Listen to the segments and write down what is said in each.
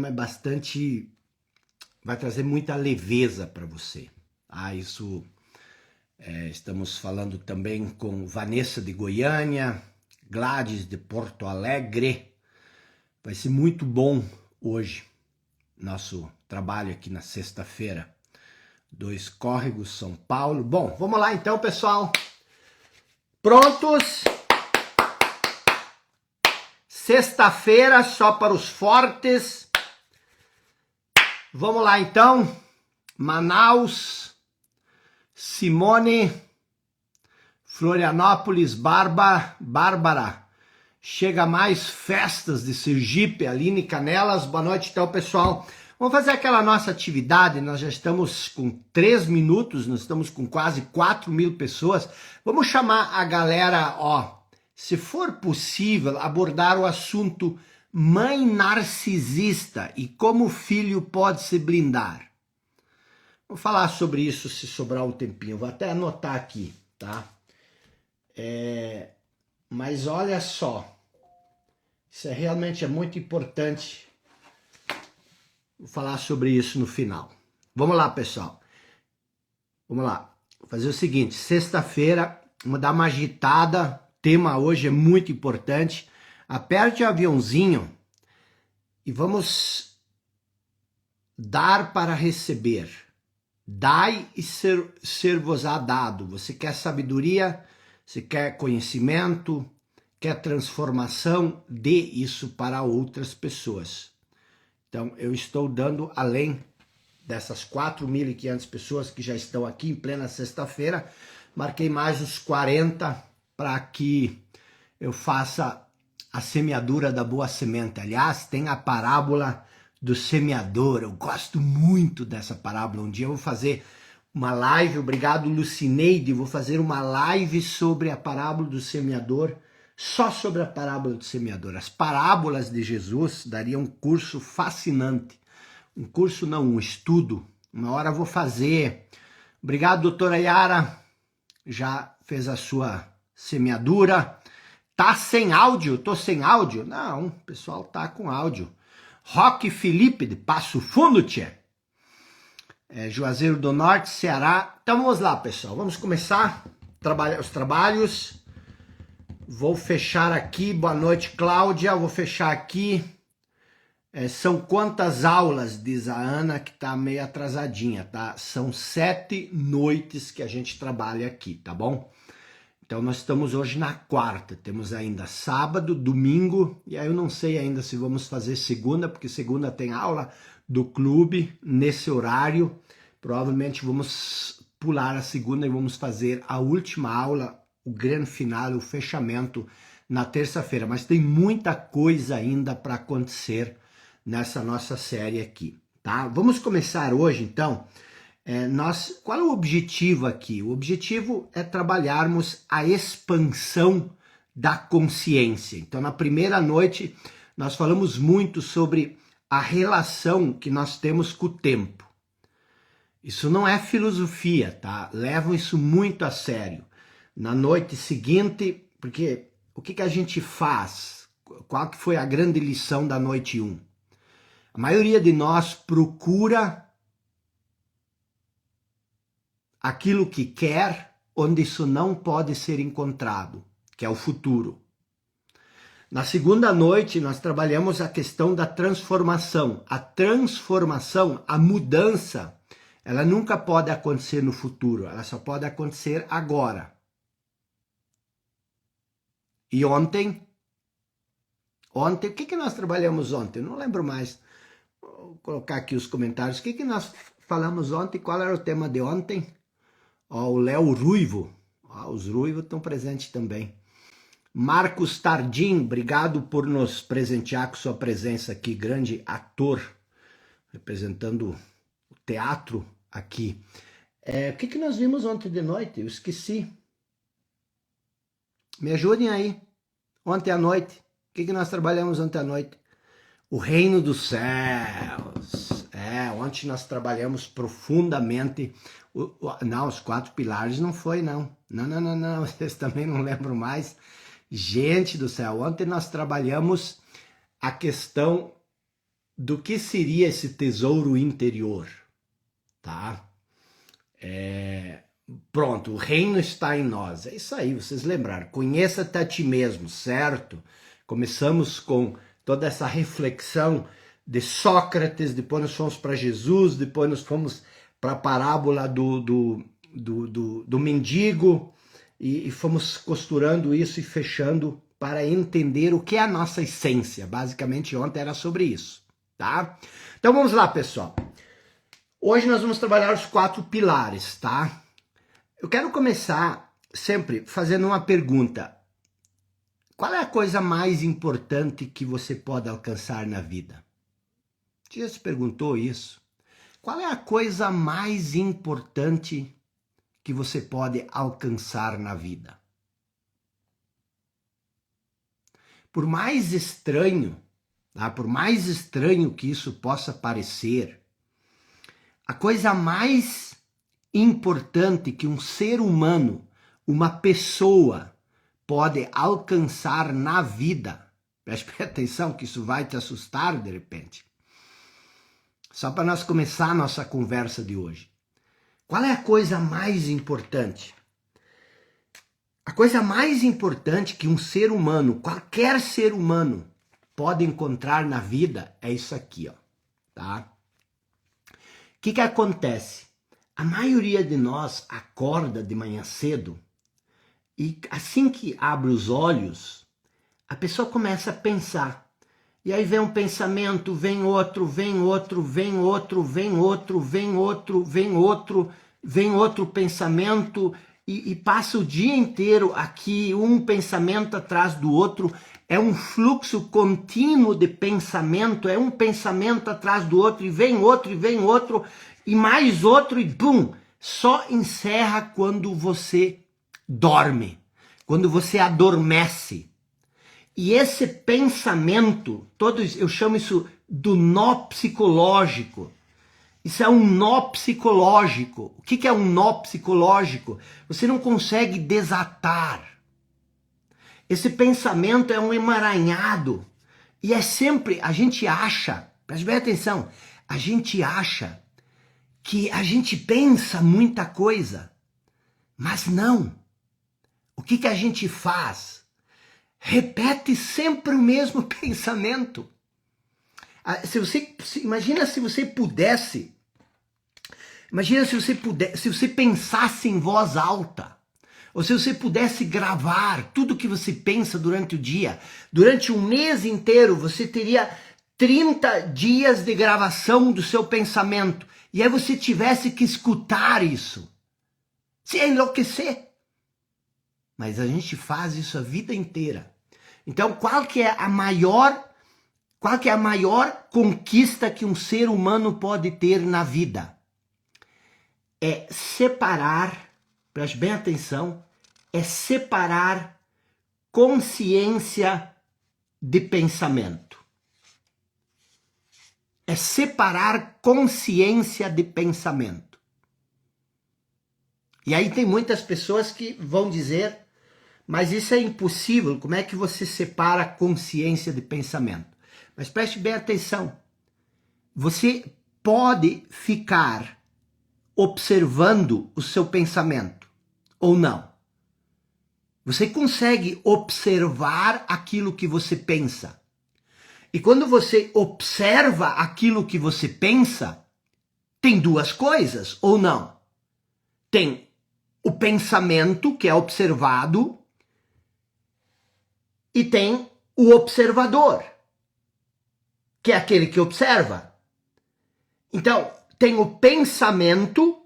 é bastante, vai trazer muita leveza para você. Estamos falando também com Vanessa de Goiânia, Gladys de Porto Alegre. Vai ser muito bom hoje nosso trabalho aqui na sexta-feira. 2 Córregos, São Paulo. Bom, vamos lá então, pessoal. Prontos? Sexta-feira só para os fortes. Vamos lá então. Manaus, Simone, Florianópolis, Bárbara. Chega mais festas de Sergipe, Aline Canelas. Boa noite então, pessoal. Vamos fazer aquela nossa atividade. Nós já estamos com 3 minutos, nós estamos com quase 4.000 pessoas. Vamos chamar a galera, se for possível, abordar o assunto mãe narcisista e como o filho pode se blindar. Vou falar sobre isso se sobrar um tempinho. Vou até anotar aqui, tá? Mas olha só, isso realmente é muito importante. Vou falar sobre isso no final. Vamos lá, pessoal. Vamos lá. Vou fazer o seguinte, sexta-feira, vamos dar uma agitada. O tema hoje é muito importante. Aperte o aviãozinho e vamos dar para receber. Dai e ser-vos-á dado. Você quer sabedoria, você quer conhecimento, quer transformação, dê isso para outras pessoas. Então, eu estou dando além dessas 4.500 pessoas que já estão aqui em plena sexta-feira, marquei mais uns 40 para que eu faça a semeadura da boa semente. Aliás, tem a parábola do semeador. Eu gosto muito dessa parábola. Um dia eu vou fazer uma live, obrigado Lucineide, vou fazer uma live sobre a parábola do semeador, só sobre a parábola do semeador. As parábolas de Jesus daria um curso fascinante. Um curso não, um estudo. Uma hora eu vou fazer. Obrigado, doutora Yara. Já fez a sua semeadura. Tá sem áudio? Tô sem áudio? Não, o pessoal tá com áudio. Roque Felipe, de Passo Fundo, tchê. Juazeiro do Norte, Ceará. Então vamos lá, pessoal. Vamos começar os trabalhos. Vou fechar aqui. Boa noite, Cláudia. Vou fechar aqui. São quantas aulas, diz a Ana, que tá meio atrasadinha, tá? São 7 noites que a gente trabalha aqui, tá bom? Então nós estamos hoje na quarta, temos ainda sábado, domingo, e aí eu não sei ainda se vamos fazer segunda, porque segunda tem aula do clube nesse horário. Provavelmente vamos pular a segunda e vamos fazer a última aula, o grande final, o fechamento na terça-feira. Mas tem muita coisa ainda para acontecer nessa nossa série aqui, tá? Vamos começar hoje então. Qual é o objetivo aqui? O objetivo é trabalharmos a expansão da consciência. Então, na primeira noite, nós falamos muito sobre a relação que nós temos com o tempo. Isso não é filosofia, tá? Levam isso muito a sério. Na noite seguinte, porque o que a gente faz? Qual que foi a grande lição da noite 1? A maioria de nós procura aquilo que quer, onde isso não pode ser encontrado, que é o futuro. Na segunda noite, nós trabalhamos a questão da transformação. A transformação, a mudança, ela nunca pode acontecer no futuro, ela só pode acontecer agora. E ontem, o que nós trabalhamos ontem? Eu não lembro mais. Vou colocar aqui os comentários. O que nós falamos ontem? Qual era o tema de ontem? O Léo Ruivo, os Ruivos estão presentes também. Marcos Tardim, obrigado por nos presentear com sua presença aqui, grande ator, representando o teatro aqui. O que nós vimos ontem de noite? Eu esqueci. Me ajudem aí. Ontem à noite, o que nós trabalhamos ontem à noite? O reino dos céus. Ontem nós trabalhamos profundamente. Não, os 4 pilares não foi, não. Não, vocês também não lembram mais. Gente do céu, ontem nós trabalhamos a questão do que seria esse tesouro interior, tá? Pronto, o reino está em nós. É isso aí, vocês lembraram. Conheça-te a ti mesmo, certo? Começamos com toda essa reflexão de Sócrates, depois nós fomos para Jesus, depois nós fomos para a parábola do mendigo e fomos costurando isso e fechando para entender o que é a nossa essência. Basicamente ontem era sobre isso, tá? Então vamos lá, pessoal. Hoje nós vamos trabalhar os 4 pilares, tá? Eu quero começar sempre fazendo uma pergunta. Qual é a coisa mais importante que você pode alcançar na vida? Você já se perguntou isso? Qual é a coisa mais importante que você pode alcançar na vida? Por mais estranho, tá? Por mais estranho que isso possa parecer, a coisa mais importante que um ser humano, uma pessoa, pode alcançar na vida, preste atenção que isso vai te assustar de repente, só para nós começar a nossa conversa de hoje. Qual é a coisa mais importante? A coisa mais importante que um ser humano, qualquer ser humano, pode encontrar na vida é isso aqui, ó, tá? O que acontece? A maioria de nós acorda de manhã cedo e assim que abre os olhos, a pessoa começa a pensar. E aí vem um pensamento, vem outro, vem outro, vem outro, vem outro, vem outro, vem outro, vem outro pensamento e passa o dia inteiro aqui, um pensamento atrás do outro. É um fluxo contínuo de pensamento, é um pensamento atrás do outro, e vem outro, e mais outro, e bum! Só encerra quando você dorme, quando você adormece. E esse pensamento, eu chamo isso do nó psicológico. Isso é um nó psicológico. O que é um nó psicológico? Você não consegue desatar. Esse pensamento é um emaranhado. E é sempre, a gente acha, preste bem atenção, a gente acha que a gente pensa muita coisa, mas não. O que a gente faz? Repete sempre o mesmo pensamento. Imagina se você pudesse, se você pensasse em voz alta, ou se você pudesse gravar tudo que você pensa durante o dia, durante um mês inteiro, você teria 30 dias de gravação do seu pensamento, e aí você tivesse que escutar isso. Você ia enlouquecer. Mas a gente faz isso a vida inteira. Então, qual que é a maior conquista que um ser humano pode ter na vida? É separar, preste bem atenção, é separar consciência de pensamento. É separar consciência de pensamento. E aí tem muitas pessoas que vão dizer, mas isso é impossível, como é que você separa consciência de pensamento? Mas preste bem atenção, você pode ficar observando o seu pensamento, ou não. Você consegue observar aquilo que você pensa. E quando você observa aquilo que você pensa, tem duas coisas, ou não? Tem o pensamento, que é observado, e tem o observador, que é aquele que observa. Então, tem o pensamento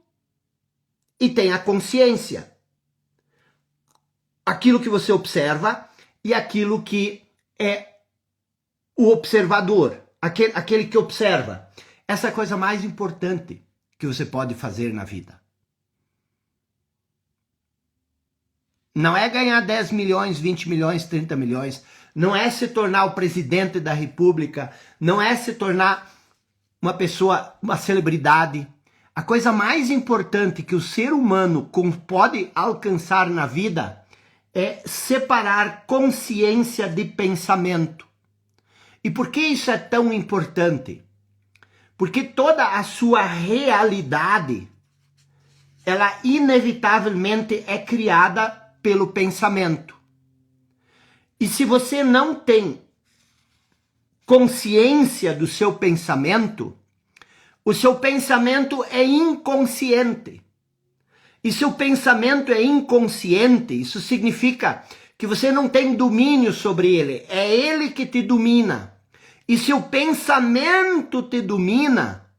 e tem a consciência. Aquilo que você observa e aquilo que é o observador, aquele que observa. Essa é a coisa mais importante que você pode fazer na vida. Não é ganhar 10 milhões, 20 milhões, 30 milhões. Não é se tornar o presidente da república. Não é se tornar uma pessoa, uma celebridade. A coisa mais importante que o ser humano pode alcançar na vida é separar consciência de pensamento. E por que isso é tão importante? Porque toda a sua realidade, ela inevitavelmente é criada pelo pensamento. E se você não tem consciência do seu pensamento, o seu pensamento é inconsciente. E se o pensamento é inconsciente, isso significa que você não tem domínio sobre ele, é ele que te domina. E se o pensamento te domina,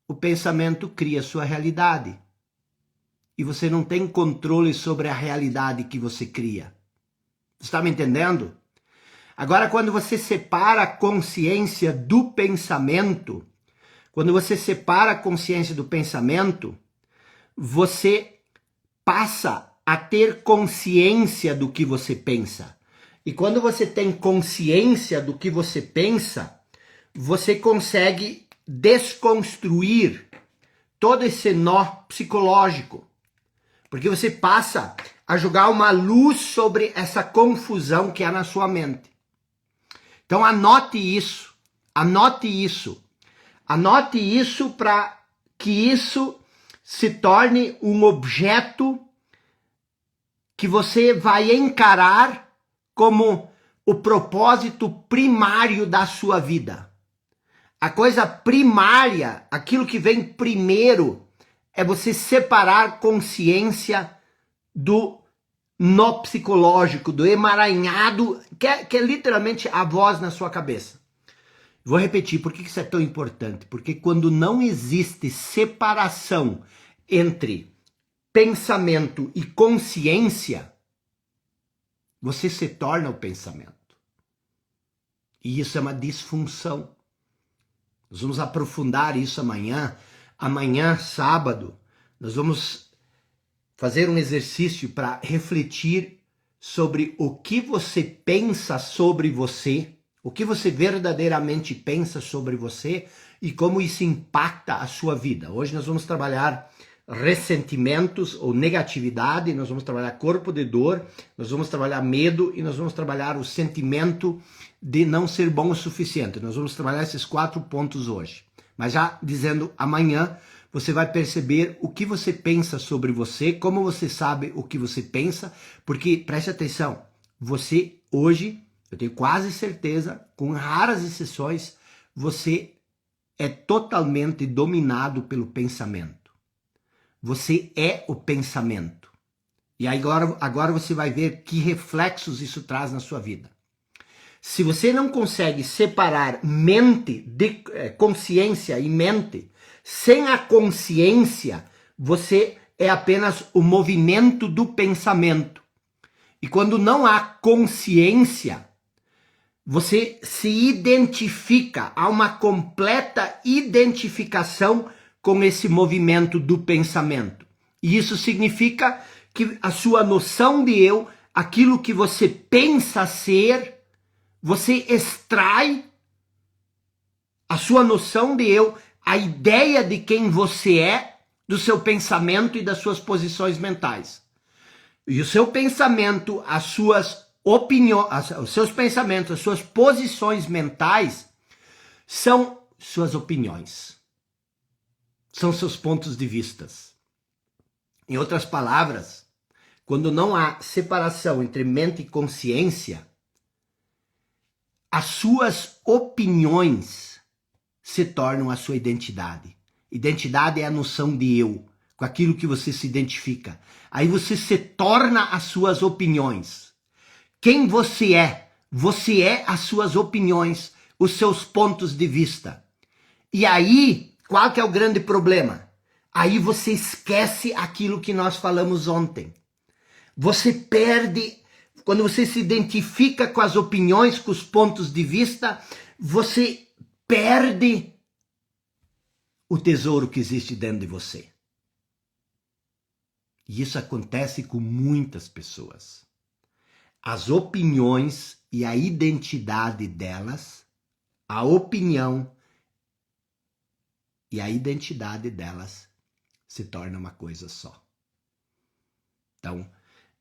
o pensamento cria sua realidade. E você não tem controle sobre a realidade que você cria. Você está me entendendo? Agora, quando você separa a consciência do pensamento, quando você separa a consciência do pensamento, você passa a ter consciência do que você pensa. E quando você tem consciência do que você pensa, você consegue desconstruir todo esse nó psicológico. Porque você passa a jogar uma luz sobre essa confusão que há na sua mente. Então anote isso, anote isso. Anote isso para que isso se torne um objeto que você vai encarar como o propósito primário da sua vida. A coisa primária, aquilo que vem primeiro, é você separar consciência do nó psicológico, do emaranhado, que é literalmente a voz na sua cabeça. Vou repetir, por que isso é tão importante? Porque quando não existe separação entre pensamento e consciência, você se torna o pensamento. E isso é uma disfunção. Nós vamos aprofundar isso amanhã. Amanhã, sábado, nós vamos fazer um exercício para refletir sobre o que você pensa sobre você, o que você verdadeiramente pensa sobre você e como isso impacta a sua vida. Hoje nós vamos trabalhar ressentimentos ou negatividade, nós vamos trabalhar corpo de dor, nós vamos trabalhar medo e nós vamos trabalhar o sentimento de não ser bom o suficiente. Nós vamos trabalhar esses 4 pontos hoje. Mas já dizendo, amanhã você vai perceber o que você pensa sobre você, como você sabe o que você pensa, porque, preste atenção, você hoje, eu tenho quase certeza, com raras exceções, você é totalmente dominado pelo pensamento. Você é o pensamento. E agora você vai ver que reflexos isso traz na sua vida. Se você não consegue separar mente, consciência e mente, sem a consciência, você é apenas o movimento do pensamento. E quando não há consciência, você se identifica, há uma completa identificação com esse movimento do pensamento. E isso significa que a sua noção de eu, aquilo que você pensa ser, você extrai a sua noção de eu, a ideia de quem você é, do seu pensamento e das suas posições mentais. E o seu pensamento, as suas opiniões, os seus pensamentos, as suas posições mentais são suas opiniões. São seus pontos de vistas. Em outras palavras, quando não há separação entre mente e consciência, as suas opiniões se tornam a sua identidade. Identidade é a noção de eu, com aquilo que você se identifica. Aí você se torna as suas opiniões. Quem você é as suas opiniões, os seus pontos de vista. E aí, qual que é o grande problema? Aí você esquece aquilo que nós falamos ontem. Você perde, quando você se identifica com as opiniões, com os pontos de vista, você perde o tesouro que existe dentro de você. E isso acontece com muitas pessoas. As opiniões e a identidade delas, a opinião e a identidade delas se torna uma coisa só. Então,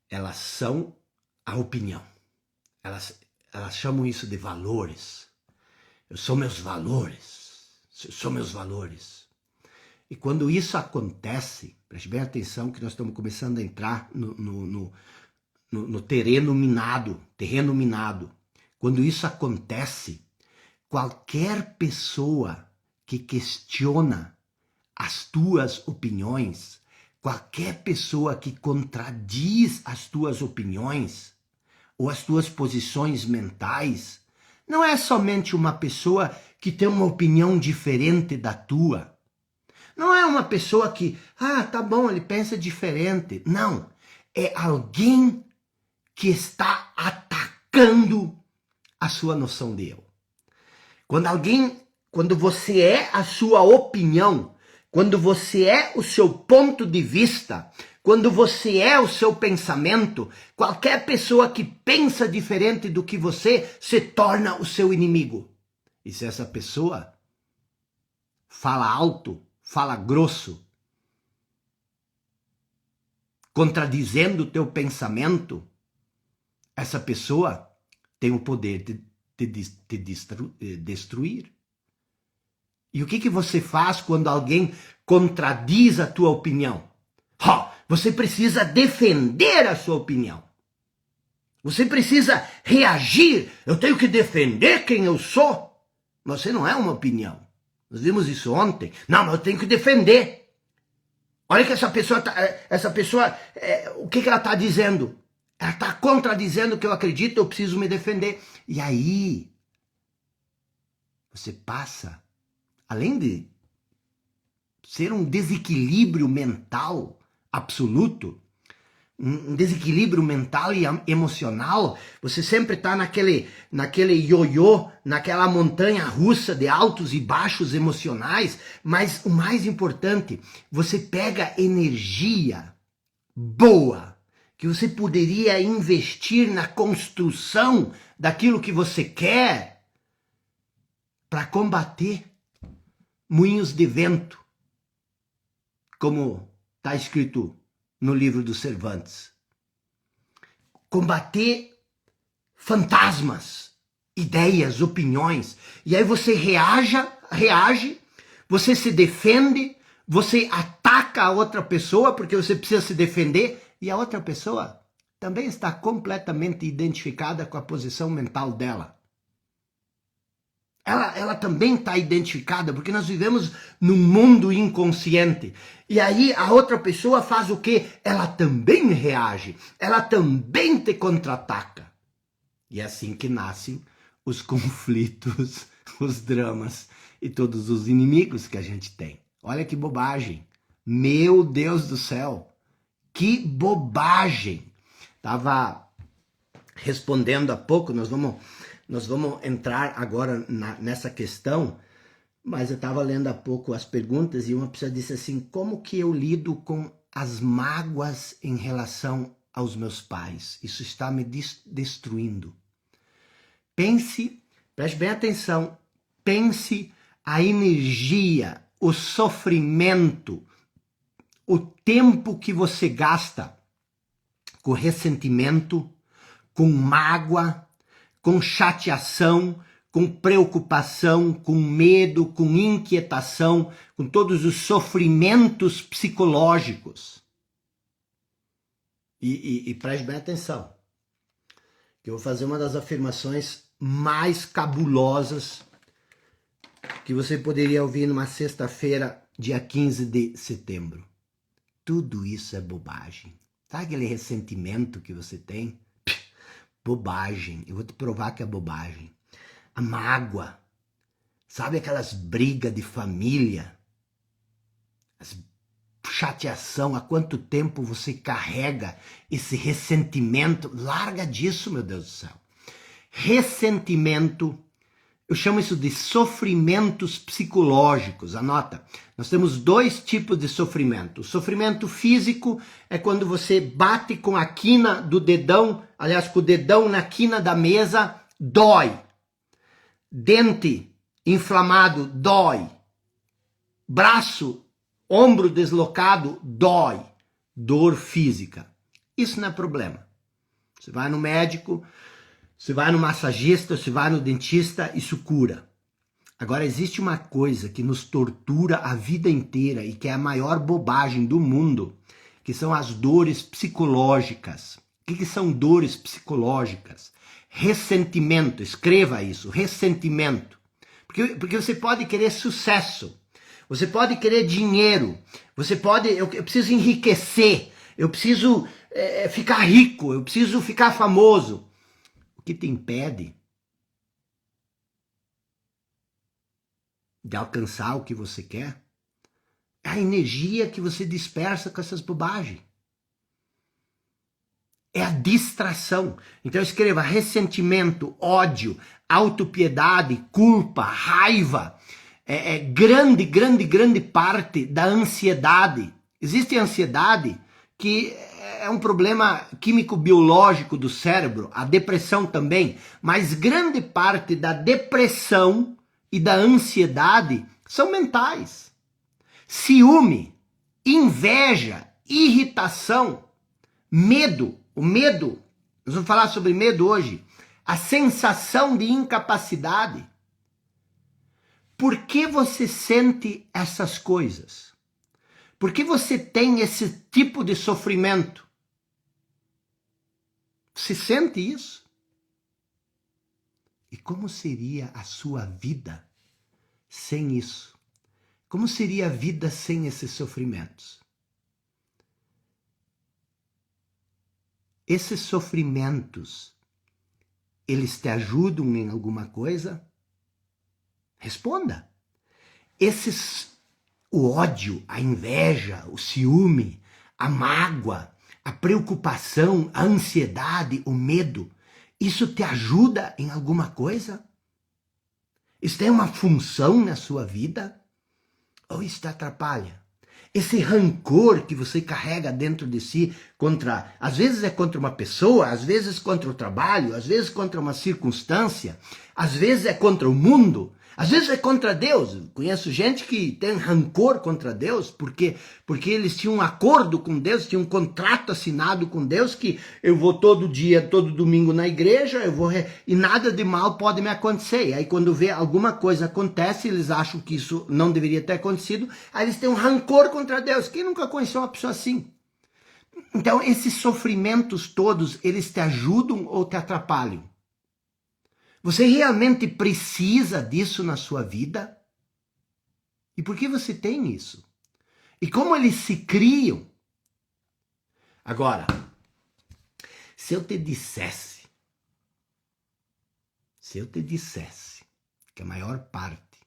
elas são a opinião. elas chamam isso de valores. Eu sou meus valores. Eu sou meus valores. E quando isso acontece, preste bem atenção que nós estamos começando a entrar no terreno minado. Quando isso acontece, qualquer pessoa que questiona as tuas opiniões, qualquer pessoa que contradiz as tuas opiniões ou as tuas posições mentais, não é somente uma pessoa que tem uma opinião diferente da tua. Não é uma pessoa que, tá bom, ele pensa diferente. Não, é alguém que está atacando a sua noção de eu. Quando você é a sua opinião, quando você é o seu ponto de vista, quando você é o seu pensamento, qualquer pessoa que pensa diferente do que você se torna o seu inimigo. E se essa pessoa fala alto, fala grosso, contradizendo o teu pensamento, essa pessoa tem o poder de te destruir. E o que você faz quando alguém contradiz a tua opinião? Você precisa defender a sua opinião. Você precisa reagir. Eu tenho que defender quem eu sou. Mas você não é uma opinião. Nós vimos isso ontem. Não, mas eu tenho que defender. Olha que essa pessoa, o que ela está dizendo? Ela está contradizendo o que eu acredito, eu preciso me defender. E aí, você passa, além de ser um desequilíbrio mental absoluto, um desequilíbrio mental e emocional, você sempre está naquele ioiô, naquela montanha russa de altos e baixos emocionais, mas o mais importante, você pega energia boa, que você poderia investir na construção daquilo que você quer para combater moinhos de vento, como está escrito no livro dos Cervantes. Combater fantasmas, ideias, opiniões. E aí você reage, você se defende, você ataca a outra pessoa porque você precisa se defender e a outra pessoa também está completamente identificada com a posição mental dela. Ela também está identificada, porque nós vivemos num mundo inconsciente. E aí a outra pessoa faz o quê? Ela também reage, ela também te contra-ataca. E é assim que nascem os conflitos, os dramas e todos os inimigos que a gente tem. Olha que bobagem. Meu Deus do céu, que bobagem. Estava respondendo há pouco, nós vamos entrar agora nessa questão, mas eu estava lendo há pouco as perguntas e uma pessoa disse assim, como que eu lido com as mágoas em relação aos meus pais? Isso está me destruindo. Preste bem atenção, pense a energia, o sofrimento, o tempo que você gasta com ressentimento, com mágoa, com chateação, com preocupação, com medo, com inquietação, com todos os sofrimentos psicológicos. E preste bem atenção, que eu vou fazer uma das afirmações mais cabulosas que você poderia ouvir numa sexta-feira, dia 15 de setembro. Tudo isso é bobagem. Sabe aquele ressentimento que você tem? Bobagem. Eu vou te provar que é bobagem. A mágoa. Sabe aquelas brigas de família? As chateação. Há quanto tempo você carrega esse ressentimento? Larga disso, meu Deus do céu. Ressentimento. Eu chamo isso de sofrimentos psicológicos. Anota. Nós temos dois tipos de sofrimento. O sofrimento físico é quando você bate com a quina do dedão, aliás, com o dedão na quina da mesa, dói. Dente inflamado, dói. Braço, ombro deslocado, dói. Dor física. Isso não é problema. Você vai no médico, Você vai no massagista, você vai no dentista, isso cura. Agora, existe uma coisa que nos tortura a vida inteira e que é a maior bobagem do mundo, que são as dores psicológicas. O que são dores psicológicas? Ressentimento, escreva isso, ressentimento. Porque você pode querer sucesso, você pode querer dinheiro, você pode, eu preciso enriquecer, eu preciso ficar rico, eu preciso ficar famoso. O que te impede de alcançar o que você quer é a energia que você dispersa com essas bobagens. É a distração. Então escreva ressentimento, ódio, autopiedade, culpa, raiva. Grande parte da ansiedade. Existe ansiedade que é um problema químico-biológico do cérebro, a depressão também, mas grande parte da depressão e da ansiedade são mentais. Ciúme, inveja, irritação, medo. O medo, nós vamos falar sobre medo hoje. A sensação de incapacidade. Por que você sente essas coisas? Por que você tem esse tipo de sofrimento? Você sente isso? E como seria a sua vida sem isso? Como seria a vida sem esses sofrimentos? Esses sofrimentos, eles te ajudam em alguma coisa? Responda. O ódio, a inveja, o ciúme, a mágoa, a preocupação, a ansiedade, o medo, isso te ajuda em alguma coisa? Isso tem uma função na sua vida? Ou isso te atrapalha? Esse rancor que você carrega dentro de si contra, às vezes é contra uma pessoa, às vezes contra o trabalho, às vezes contra uma circunstância, às vezes é contra o mundo, às vezes é contra Deus. Eu conheço gente que tem rancor contra Deus porque eles tinham um acordo com Deus, tinham um contrato assinado com Deus que eu vou todo dia, todo domingo na igreja, e nada de mal pode me acontecer. E aí quando vê alguma coisa acontece, eles acham que isso não deveria ter acontecido, aí eles têm um rancor contra Deus. Quem nunca conheceu uma pessoa assim? Então esses sofrimentos todos, eles te ajudam ou te atrapalham? Você realmente precisa disso na sua vida? E por que você tem isso? E como eles se criam? Agora, se eu te dissesse que a maior parte,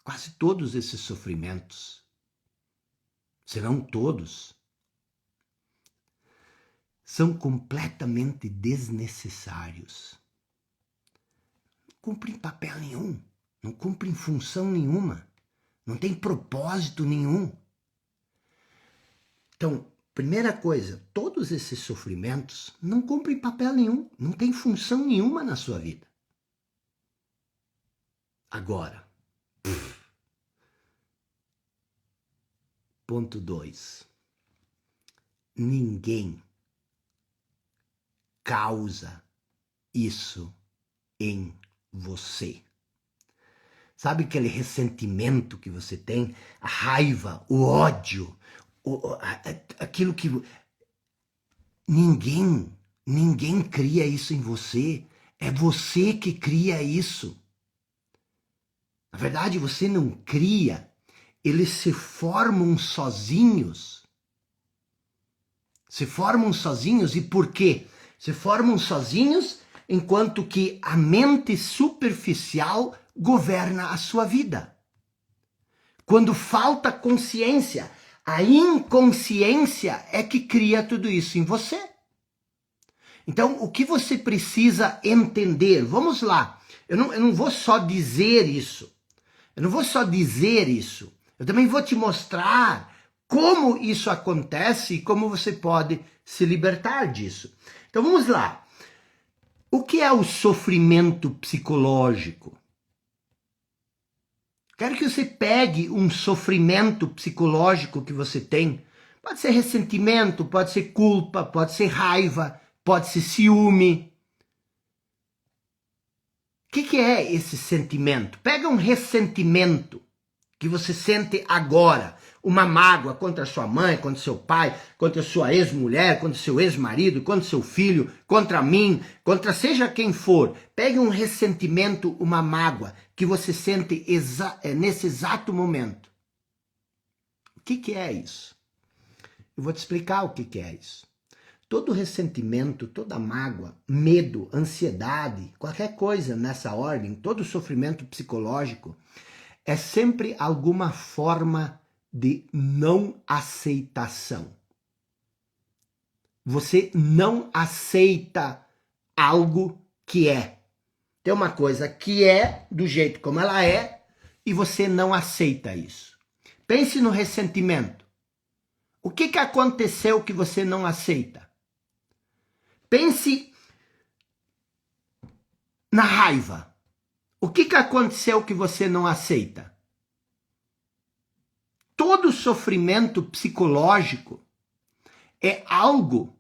quase todos esses sofrimentos, se não todos, são completamente desnecessários. Não cumprem papel nenhum, não cumprem função nenhuma, não tem propósito nenhum. Então, primeira coisa, todos esses sofrimentos não cumprem papel nenhum, não tem função nenhuma na sua vida. Agora, ponto 2. Ninguém causa isso em você. Sabe aquele ressentimento que você tem? A raiva, o ódio, aquilo que... Ninguém cria isso em você. É você que cria isso. Na verdade, você não cria. Eles se formam sozinhos. Se formam sozinhos e por quê? Se formam sozinhos enquanto que a mente superficial governa a sua vida. Quando falta consciência, a inconsciência é que cria tudo isso em você. Então, o que você precisa entender? Vamos lá. Eu não vou só dizer isso. Eu também vou te mostrar como isso acontece e como você pode se libertar disso. Então, vamos lá. O que é o sofrimento psicológico? Quero que você pegue um sofrimento psicológico que você tem. Pode ser ressentimento, pode ser culpa, pode ser raiva, pode ser ciúme. que é esse sentimento? Pega um ressentimento que você sente agora, uma mágoa contra sua mãe, contra seu pai, contra sua ex-mulher, contra seu ex-marido, contra seu filho, contra mim, contra seja quem for. Pegue um ressentimento, uma mágoa que você sente nesse exato momento. O que é isso? Eu vou te explicar o que é isso. Todo ressentimento, toda mágoa, medo, ansiedade, qualquer coisa nessa ordem, todo sofrimento psicológico, é sempre alguma forma de não aceitação. Você não aceita algo que é. Tem uma coisa que é do jeito como ela é e você não aceita isso. Pense no ressentimento. O que aconteceu que você não aceita? Pense na raiva. O que aconteceu que você não aceita? Todo sofrimento psicológico é algo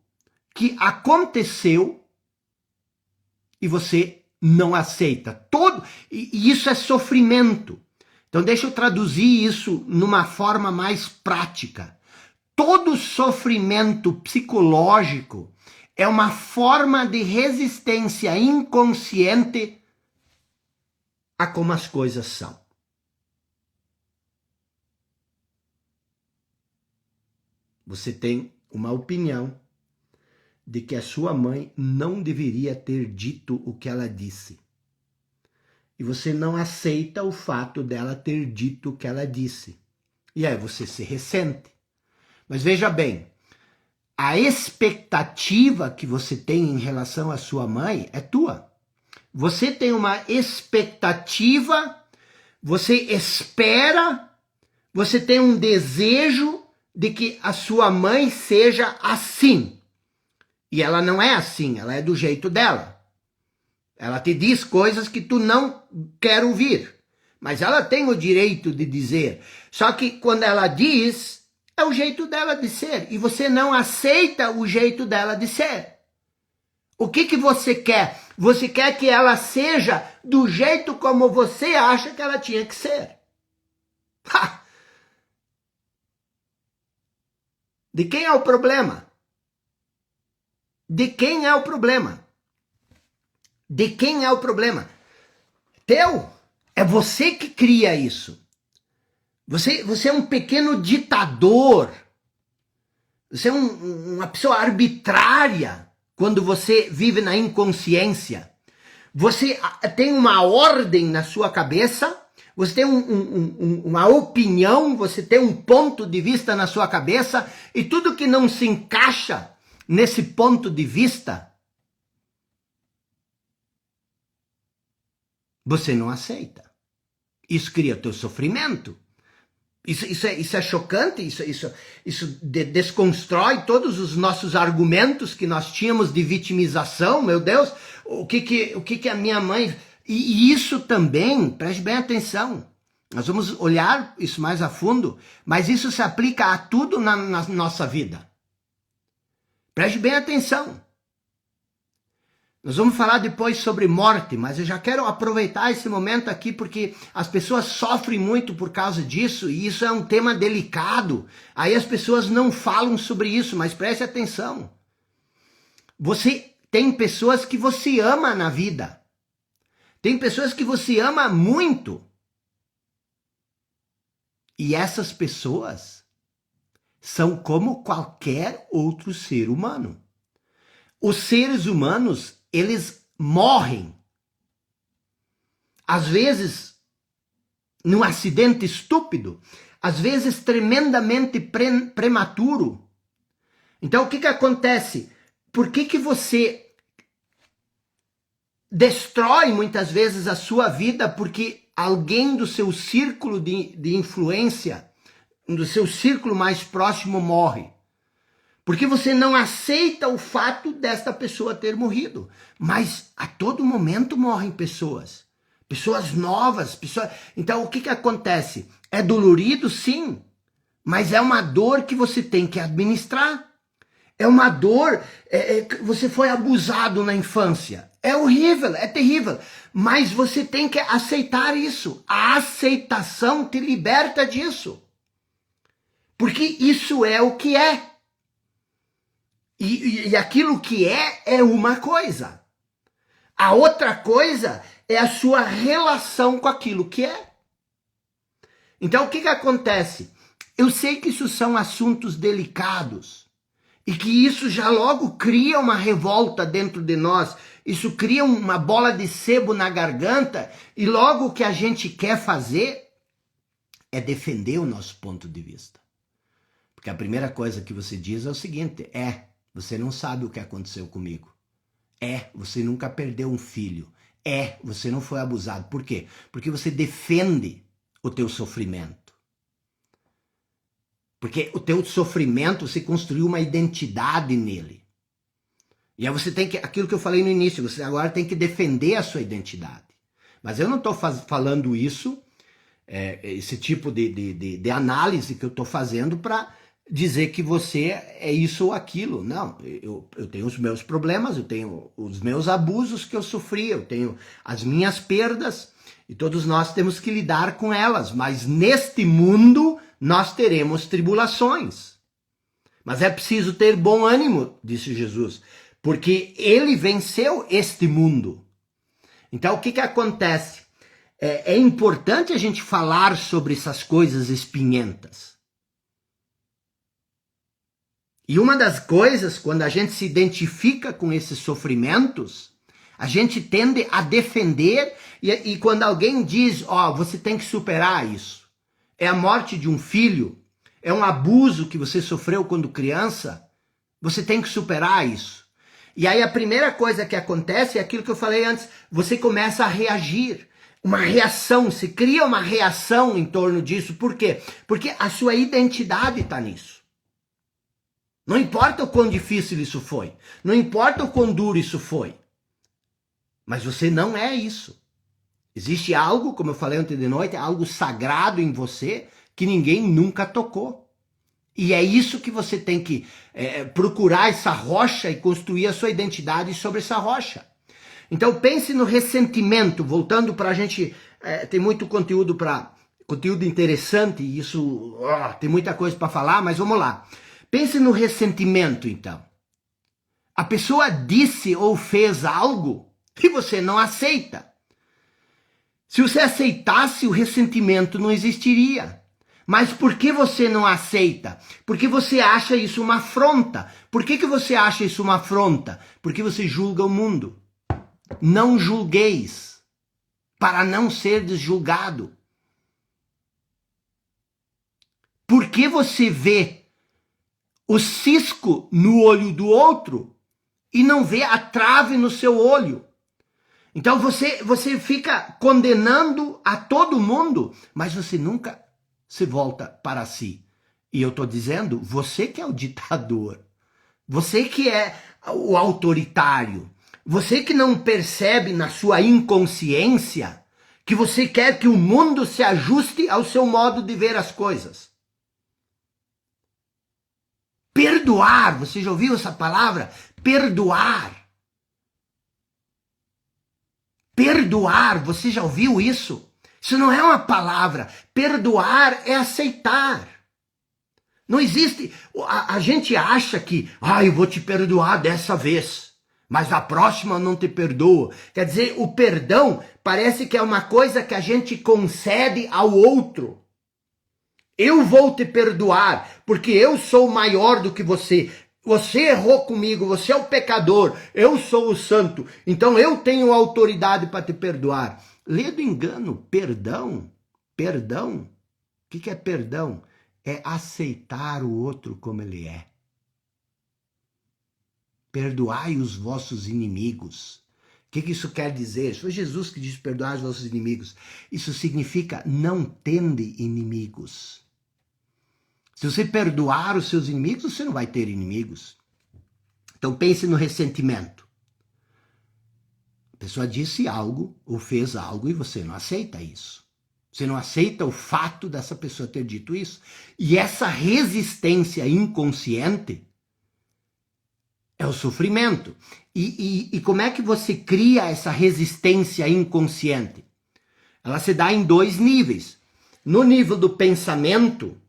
que aconteceu e você não aceita. E isso é sofrimento. Então deixa eu traduzir isso numa forma mais prática. Todo sofrimento psicológico é uma forma de resistência inconsciente a como as coisas são. Você tem uma opinião de que a sua mãe não deveria ter dito o que ela disse. E você não aceita o fato dela ter dito o que ela disse. E aí você se ressente. Mas veja bem, a expectativa que você tem em relação à sua mãe é tua. Você tem uma expectativa, você espera, você tem um desejo de que a sua mãe seja assim. E ela não é assim, ela é do jeito dela. Ela te diz coisas que tu não quer ouvir. Mas ela tem o direito de dizer. Só que quando ela diz, é o jeito dela de ser. E você não aceita o jeito dela de ser. O que você quer? Você quer que ela seja do jeito como você acha que ela tinha que ser. Ha! De quem é o problema? De quem é o problema? De quem é o problema? Teu. É você que cria isso. Você é um pequeno ditador. Você é uma pessoa arbitrária. Quando você vive na inconsciência, você tem uma ordem na sua cabeça, você tem uma opinião, você tem um ponto de vista na sua cabeça, e tudo que não se encaixa nesse ponto de vista, você não aceita. Isso cria teu sofrimento. Isso é chocante, isso desconstrói todos os nossos argumentos que nós tínhamos de vitimização, meu Deus, o que a minha mãe... E isso também, preste bem atenção, nós vamos olhar isso mais a fundo, mas isso se aplica a tudo na nossa vida. Preste bem atenção. Nós vamos falar depois sobre morte, mas eu já quero aproveitar esse momento aqui porque as pessoas sofrem muito por causa disso e isso é um tema delicado. Aí as pessoas não falam sobre isso, mas preste atenção. Você tem pessoas que você ama na vida. Tem pessoas que você ama muito. E essas pessoas são como qualquer outro ser humano. Os seres humanos, eles morrem. Às vezes, num acidente estúpido. Às vezes, tremendamente prematuro. Então, o que acontece? Por que você destrói muitas vezes a sua vida porque alguém do seu círculo de influência, do seu círculo mais próximo morre? Porque você não aceita o fato desta pessoa ter morrido. Mas a todo momento morrem pessoas. Pessoas novas. Então o que acontece? É dolorido, sim. Mas é uma dor que você tem que administrar. É uma dor... Você foi abusado na infância. É horrível, é terrível. Mas você tem que aceitar isso. A aceitação te liberta disso. Porque isso é o que é. E aquilo que é uma coisa. A outra coisa é a sua relação com aquilo que é. Então o que acontece? Eu sei que isso são assuntos delicados. E que isso já logo cria uma revolta dentro de nós. Isso cria uma bola de sebo na garganta. E logo o que a gente quer fazer é defender o nosso ponto de vista. Porque a primeira coisa que você diz é o seguinte: você não sabe o que aconteceu comigo. Você nunca perdeu um filho. Você não foi abusado. Por quê? Porque você defende o teu sofrimento. Porque o teu sofrimento, você construiu uma identidade nele. E aí você tem que, aquilo que eu falei no início, você agora tem que defender a sua identidade. Mas eu não estou falando isso, esse tipo de análise que eu estou fazendo para dizer que você é isso ou aquilo. Não, eu tenho os meus problemas, eu tenho os meus abusos que eu sofri, eu tenho as minhas perdas, e todos nós temos que lidar com elas. Mas neste mundo nós teremos tribulações. Mas é preciso ter bom ânimo, disse Jesus, porque ele venceu este mundo. Então o que acontece? É importante a gente falar sobre essas coisas espinhentas. E uma das coisas, quando a gente se identifica com esses sofrimentos, a gente tende a defender, e quando alguém diz, você tem que superar isso, é a morte de um filho, é um abuso que você sofreu quando criança, você tem que superar isso. E aí a primeira coisa que acontece é aquilo que eu falei antes, você começa a reagir. Uma reação, se cria uma reação em torno disso. Por quê? Porque a sua identidade está nisso. Não importa o quão difícil isso foi, não importa o quão duro isso foi, mas você não é isso. Existe algo, como eu falei ontem de noite, algo sagrado em você que ninguém nunca tocou. E é isso que você tem que procurar essa rocha e construir a sua identidade sobre essa rocha. Então pense no ressentimento, voltando para a gente, tem muito conteúdo interessante, e isso tem muita coisa para falar, mas vamos lá. Pense no ressentimento então. A pessoa disse ou fez algo que você não aceita. Se você aceitasse, o ressentimento não existiria. Mas por que você não aceita? Porque você acha isso uma afronta. Por que você acha isso uma afronta? Porque você julga o mundo. Não julgueis, para não serdes julgado. Por que você vê o cisco no olho do outro e não vê a trave no seu olho? Então você fica condenando a todo mundo, mas você nunca se volta para si. E eu estou dizendo, você que é o ditador, você que é o autoritário, você que não percebe na sua inconsciência que você quer que o mundo se ajuste ao seu modo de ver as coisas. Perdoar, você já ouviu essa palavra? Perdoar. Perdoar, você já ouviu isso? Isso não é uma palavra. Perdoar é aceitar. Não existe. A gente acha que, eu vou te perdoar dessa vez, mas na próxima eu não te perdoo. Quer dizer, o perdão parece que é uma coisa que a gente concede ao outro. Eu vou te perdoar, porque eu sou maior do que você. Você errou comigo, você é o pecador, eu sou o santo, então eu tenho autoridade para te perdoar. Lê do engano, perdão. O que é perdão? É aceitar o outro como ele é. Perdoai os vossos inimigos. O que isso quer dizer? Foi Jesus que disse perdoar os vossos inimigos. Isso significa não tende inimigos. Se você perdoar os seus inimigos, você não vai ter inimigos. Então pense no ressentimento. A pessoa disse algo ou fez algo e você não aceita isso. Você não aceita o fato dessa pessoa ter dito isso. E essa resistência inconsciente É o sofrimento. E como é que você cria essa resistência inconsciente? Ela se dá em dois níveis. No nível do pensamento,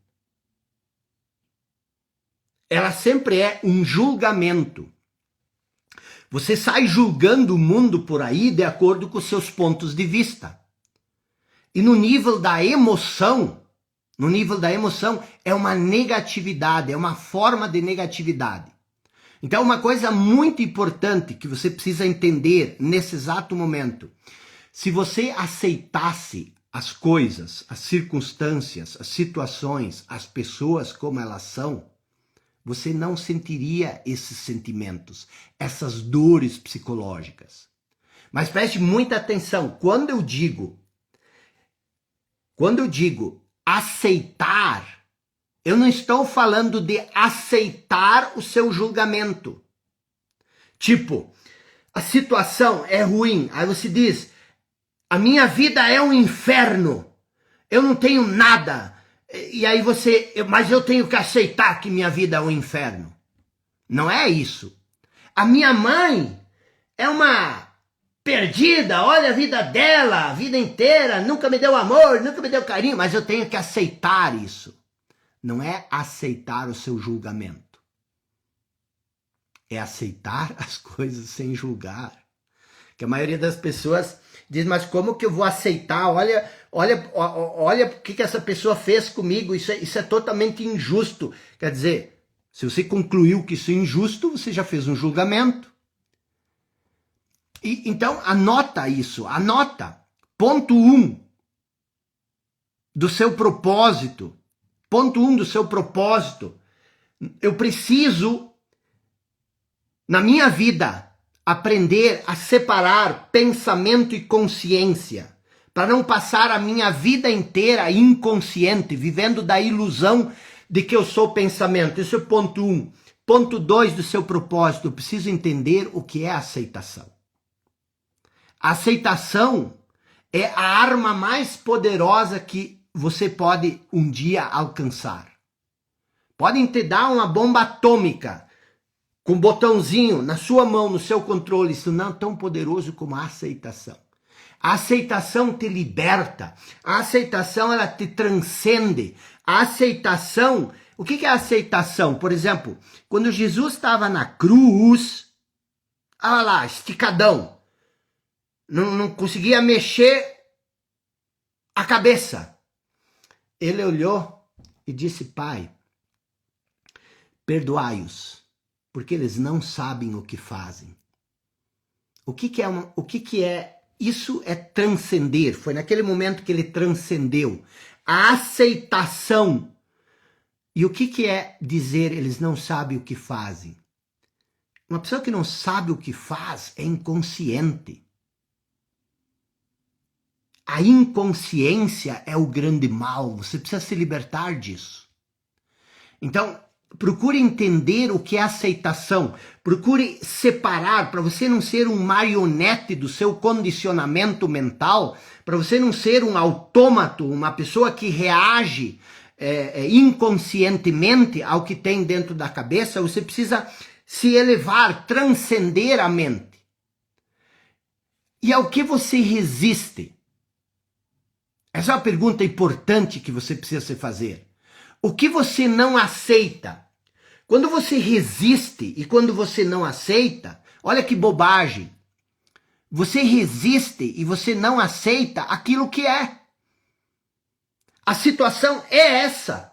ela sempre é um julgamento. Você sai julgando o mundo por aí de acordo com os seus pontos de vista. E no nível da emoção, é uma negatividade, é uma forma de negatividade. Então, uma coisa muito importante que você precisa entender nesse exato momento: se você aceitasse as coisas, as circunstâncias, as situações, as pessoas como elas são, você não sentiria esses sentimentos, essas dores psicológicas. Mas preste muita atenção, quando eu digo aceitar, eu não estou falando de aceitar o seu julgamento. Tipo, a situação é ruim, aí você diz, a minha vida é um inferno, eu não tenho nada, e aí mas eu tenho que aceitar que minha vida é um inferno. Não é isso. A minha mãe é uma perdida, olha a vida dela, a vida inteira, nunca me deu amor, nunca me deu carinho, mas eu tenho que aceitar isso. Não é aceitar o seu julgamento. É aceitar as coisas sem julgar. Que a maioria das pessoas diz, mas como que eu vou aceitar? Olha o que essa pessoa fez comigo, isso é totalmente injusto. Quer dizer, se você concluiu que isso é injusto, você já fez um julgamento. Então, anota isso, anota. Ponto 1 do seu propósito. Ponto 1 do seu propósito. Eu preciso, na minha vida, aprender a separar pensamento e consciência, para não passar a minha vida inteira inconsciente, vivendo da ilusão de que eu sou pensamento. Esse é o ponto 1. Ponto 2 do seu propósito, eu preciso entender o que é aceitação. A aceitação é a arma mais poderosa que você pode um dia alcançar. Podem te dar uma bomba atômica com um botãozinho na sua mão, no seu controle, isso não é tão poderoso como a aceitação. A aceitação te liberta, a aceitação ela te transcende. A aceitação, o que é a aceitação? Por exemplo, quando Jesus estava na cruz, olha lá, esticadão, não conseguia mexer a cabeça. Ele olhou e disse, Pai, perdoai-os, porque eles não sabem o que fazem. O que é? Isso é transcender. Foi naquele momento que ele transcendeu. A aceitação. E o que é dizer eles não sabem o que fazem? Uma pessoa que não sabe o que faz é inconsciente. A inconsciência é o grande mal. Você precisa se libertar disso. Então, procure entender o que é aceitação. Procure separar, para você não ser um marionete do seu condicionamento mental, para você não ser um autômato, uma pessoa que reage inconscientemente ao que tem dentro da cabeça. Você precisa se elevar, transcender a mente. E ao que você resiste? Essa é uma pergunta importante que você precisa se fazer. O que você não aceita? Quando você resiste e quando você não aceita, olha que bobagem. Você resiste e você não aceita aquilo que é. A situação é essa.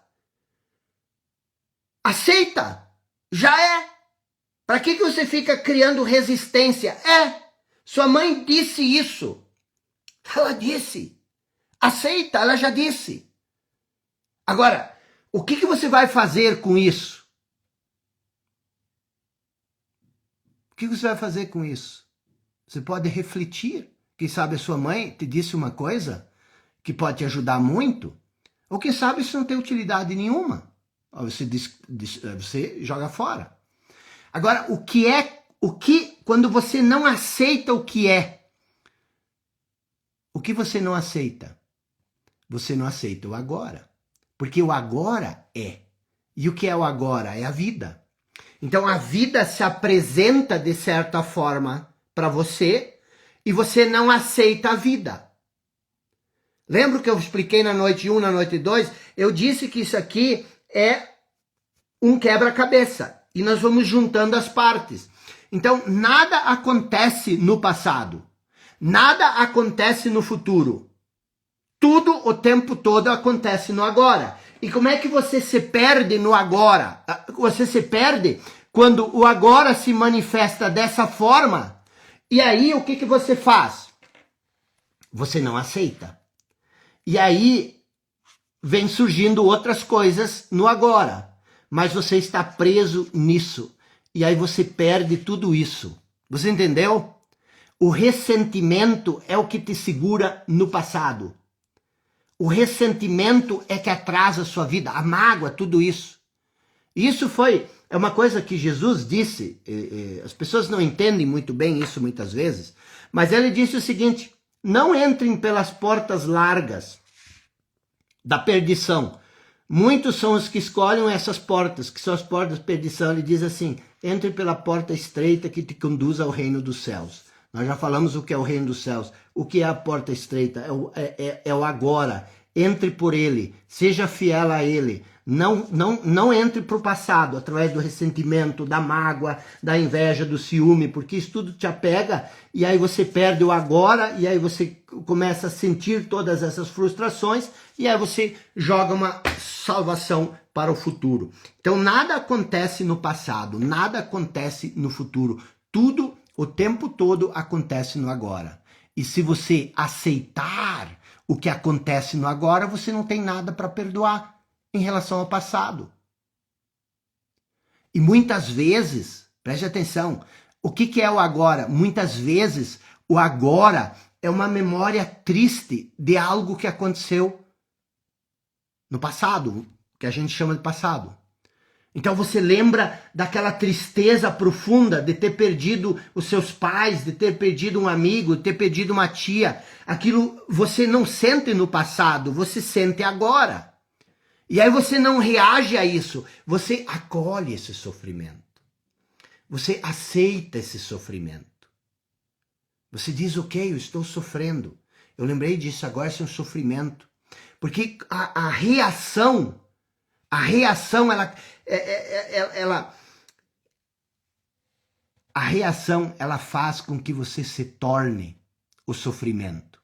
Aceita. Já é. Para que você fica criando resistência? Sua mãe disse isso. Ela disse. Aceita, ela já disse. Agora, o que você vai fazer com isso? O que você vai fazer com isso? Você pode refletir. Quem sabe a sua mãe te disse uma coisa que pode te ajudar muito, ou quem sabe isso não tem utilidade nenhuma. Você joga fora. Agora, quando você não aceita o que é, o que você não aceita? Você não aceita o agora. Porque o agora é. E o que é o agora? É a vida. Então a vida se apresenta de certa forma para você e você não aceita a vida. Lembra que eu expliquei na noite 1, na noite 2? Eu disse que isso aqui é um quebra-cabeça e nós vamos juntando as partes. Então nada acontece no passado, nada acontece no futuro. Tudo o tempo todo acontece no agora. E como é que você se perde no agora? Você se perde quando o agora se manifesta dessa forma. E aí o que você faz? Você não aceita. E aí vem surgindo outras coisas no agora. Mas você está preso nisso. E aí você perde tudo isso. Você entendeu? O ressentimento é o que te segura no passado. O ressentimento é que atrasa a sua vida, a mágoa, tudo isso. Isso é uma coisa que Jesus disse, as pessoas não entendem muito bem isso muitas vezes, mas ele disse o seguinte: não entrem pelas portas largas da perdição. Muitos são os que escolhem essas portas, que são as portas da perdição. Ele diz assim: entre pela porta estreita que te conduz ao reino dos céus. Nós já falamos o que é o reino dos céus. O que é a porta estreita? É o agora. Entre por ele. Seja fiel a ele. Não entre para o passado, através do ressentimento, da mágoa, da inveja, do ciúme, porque isso tudo te apega e aí você perde o agora e aí você começa a sentir todas essas frustrações e aí você joga uma salvação para o futuro. Então nada acontece no passado, nada acontece no futuro. Tudo o tempo todo acontece no agora. E se você aceitar o que acontece no agora, você não tem nada para perdoar em relação ao passado. E muitas vezes, preste atenção, o que é o agora? Muitas vezes o agora é uma memória triste de algo que aconteceu no passado, que a gente chama de passado. Então você lembra daquela tristeza profunda de ter perdido os seus pais, de ter perdido um amigo, de ter perdido uma tia. Aquilo você não sente no passado, você sente agora. E aí você não reage a isso, você acolhe esse sofrimento. Você aceita esse sofrimento. Você diz, ok, eu estou sofrendo. Eu lembrei disso agora, isso é um sofrimento. Porque a reação, ela faz com que você se torne o sofrimento.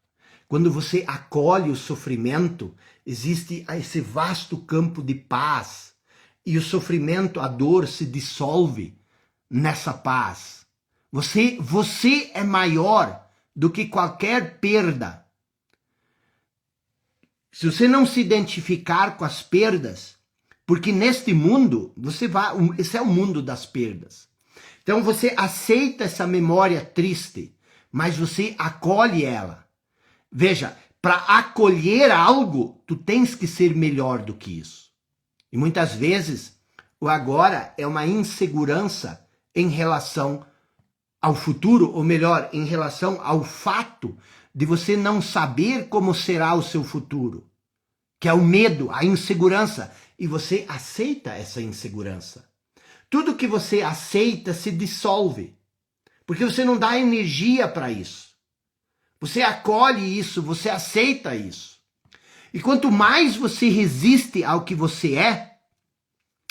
Quando você acolhe o sofrimento, existe esse vasto campo de paz. E o sofrimento, a dor se dissolve nessa paz. Você é maior do que qualquer perda. Se você não se identificar com as perdas, porque neste mundo, esse é o mundo das perdas. Então você aceita essa memória triste, mas você acolhe ela. Veja, para acolher algo, tu tens que ser melhor do que isso. E muitas vezes, o agora é uma insegurança em relação ao futuro, ou melhor, em relação ao fato de você não saber como será o seu futuro, que é o medo, a insegurança, e você aceita essa insegurança. Tudo que você aceita se dissolve, porque você não dá energia para isso. Você acolhe isso, você aceita isso. E quanto mais você resiste ao que você é,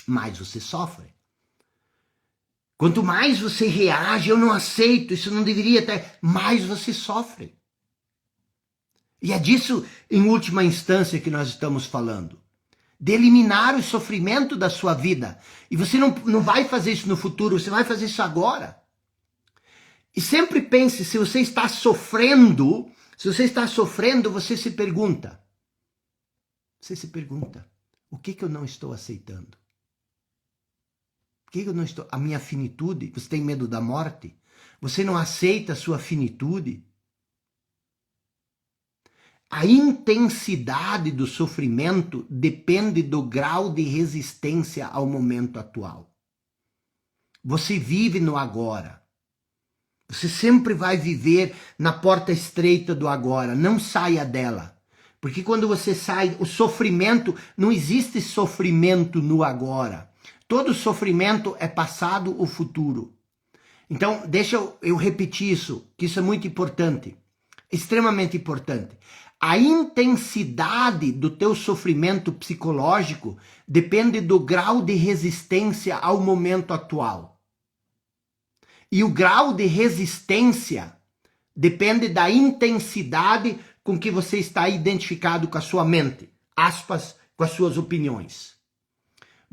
mais você sofre. Quanto mais você reage, eu não aceito, isso não deveria ter, mais você sofre. E é disso, em última instância, que nós estamos falando. De eliminar o sofrimento da sua vida. E você não vai fazer isso no futuro, você vai fazer isso agora. E sempre pense, se você está sofrendo, você se pergunta. O que eu não estou aceitando? Por que eu não estou? A minha finitude? Você tem medo da morte? Você não aceita a sua finitude? A intensidade do sofrimento depende do grau de resistência ao momento atual. Você vive no agora. Você sempre vai viver na porta estreita do agora. Não saia dela. Porque quando você sai, o sofrimento, não existe sofrimento no agora. todo sofrimento é passado ou futuro. Então, deixa eu repetir isso, que isso é muito importante, extremamente importante. A intensidade do teu sofrimento psicológico depende do grau de resistência ao momento atual. E o grau de resistência depende da intensidade com que você está identificado com a sua mente, aspas, com as suas opiniões.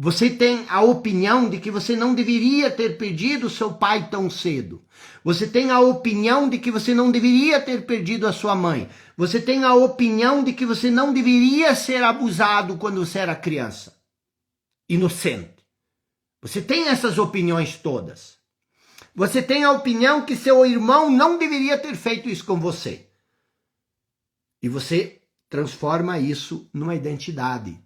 Você tem a opinião de que você não deveria ter perdido seu pai tão cedo. Você tem a opinião de que você não deveria ter perdido a sua mãe. Você tem a opinião de que você não deveria ser abusado quando você era criança, inocente. Você tem essas opiniões todas. Você tem a opinião que seu irmão não deveria ter feito isso com você. E você transforma isso numa identidade.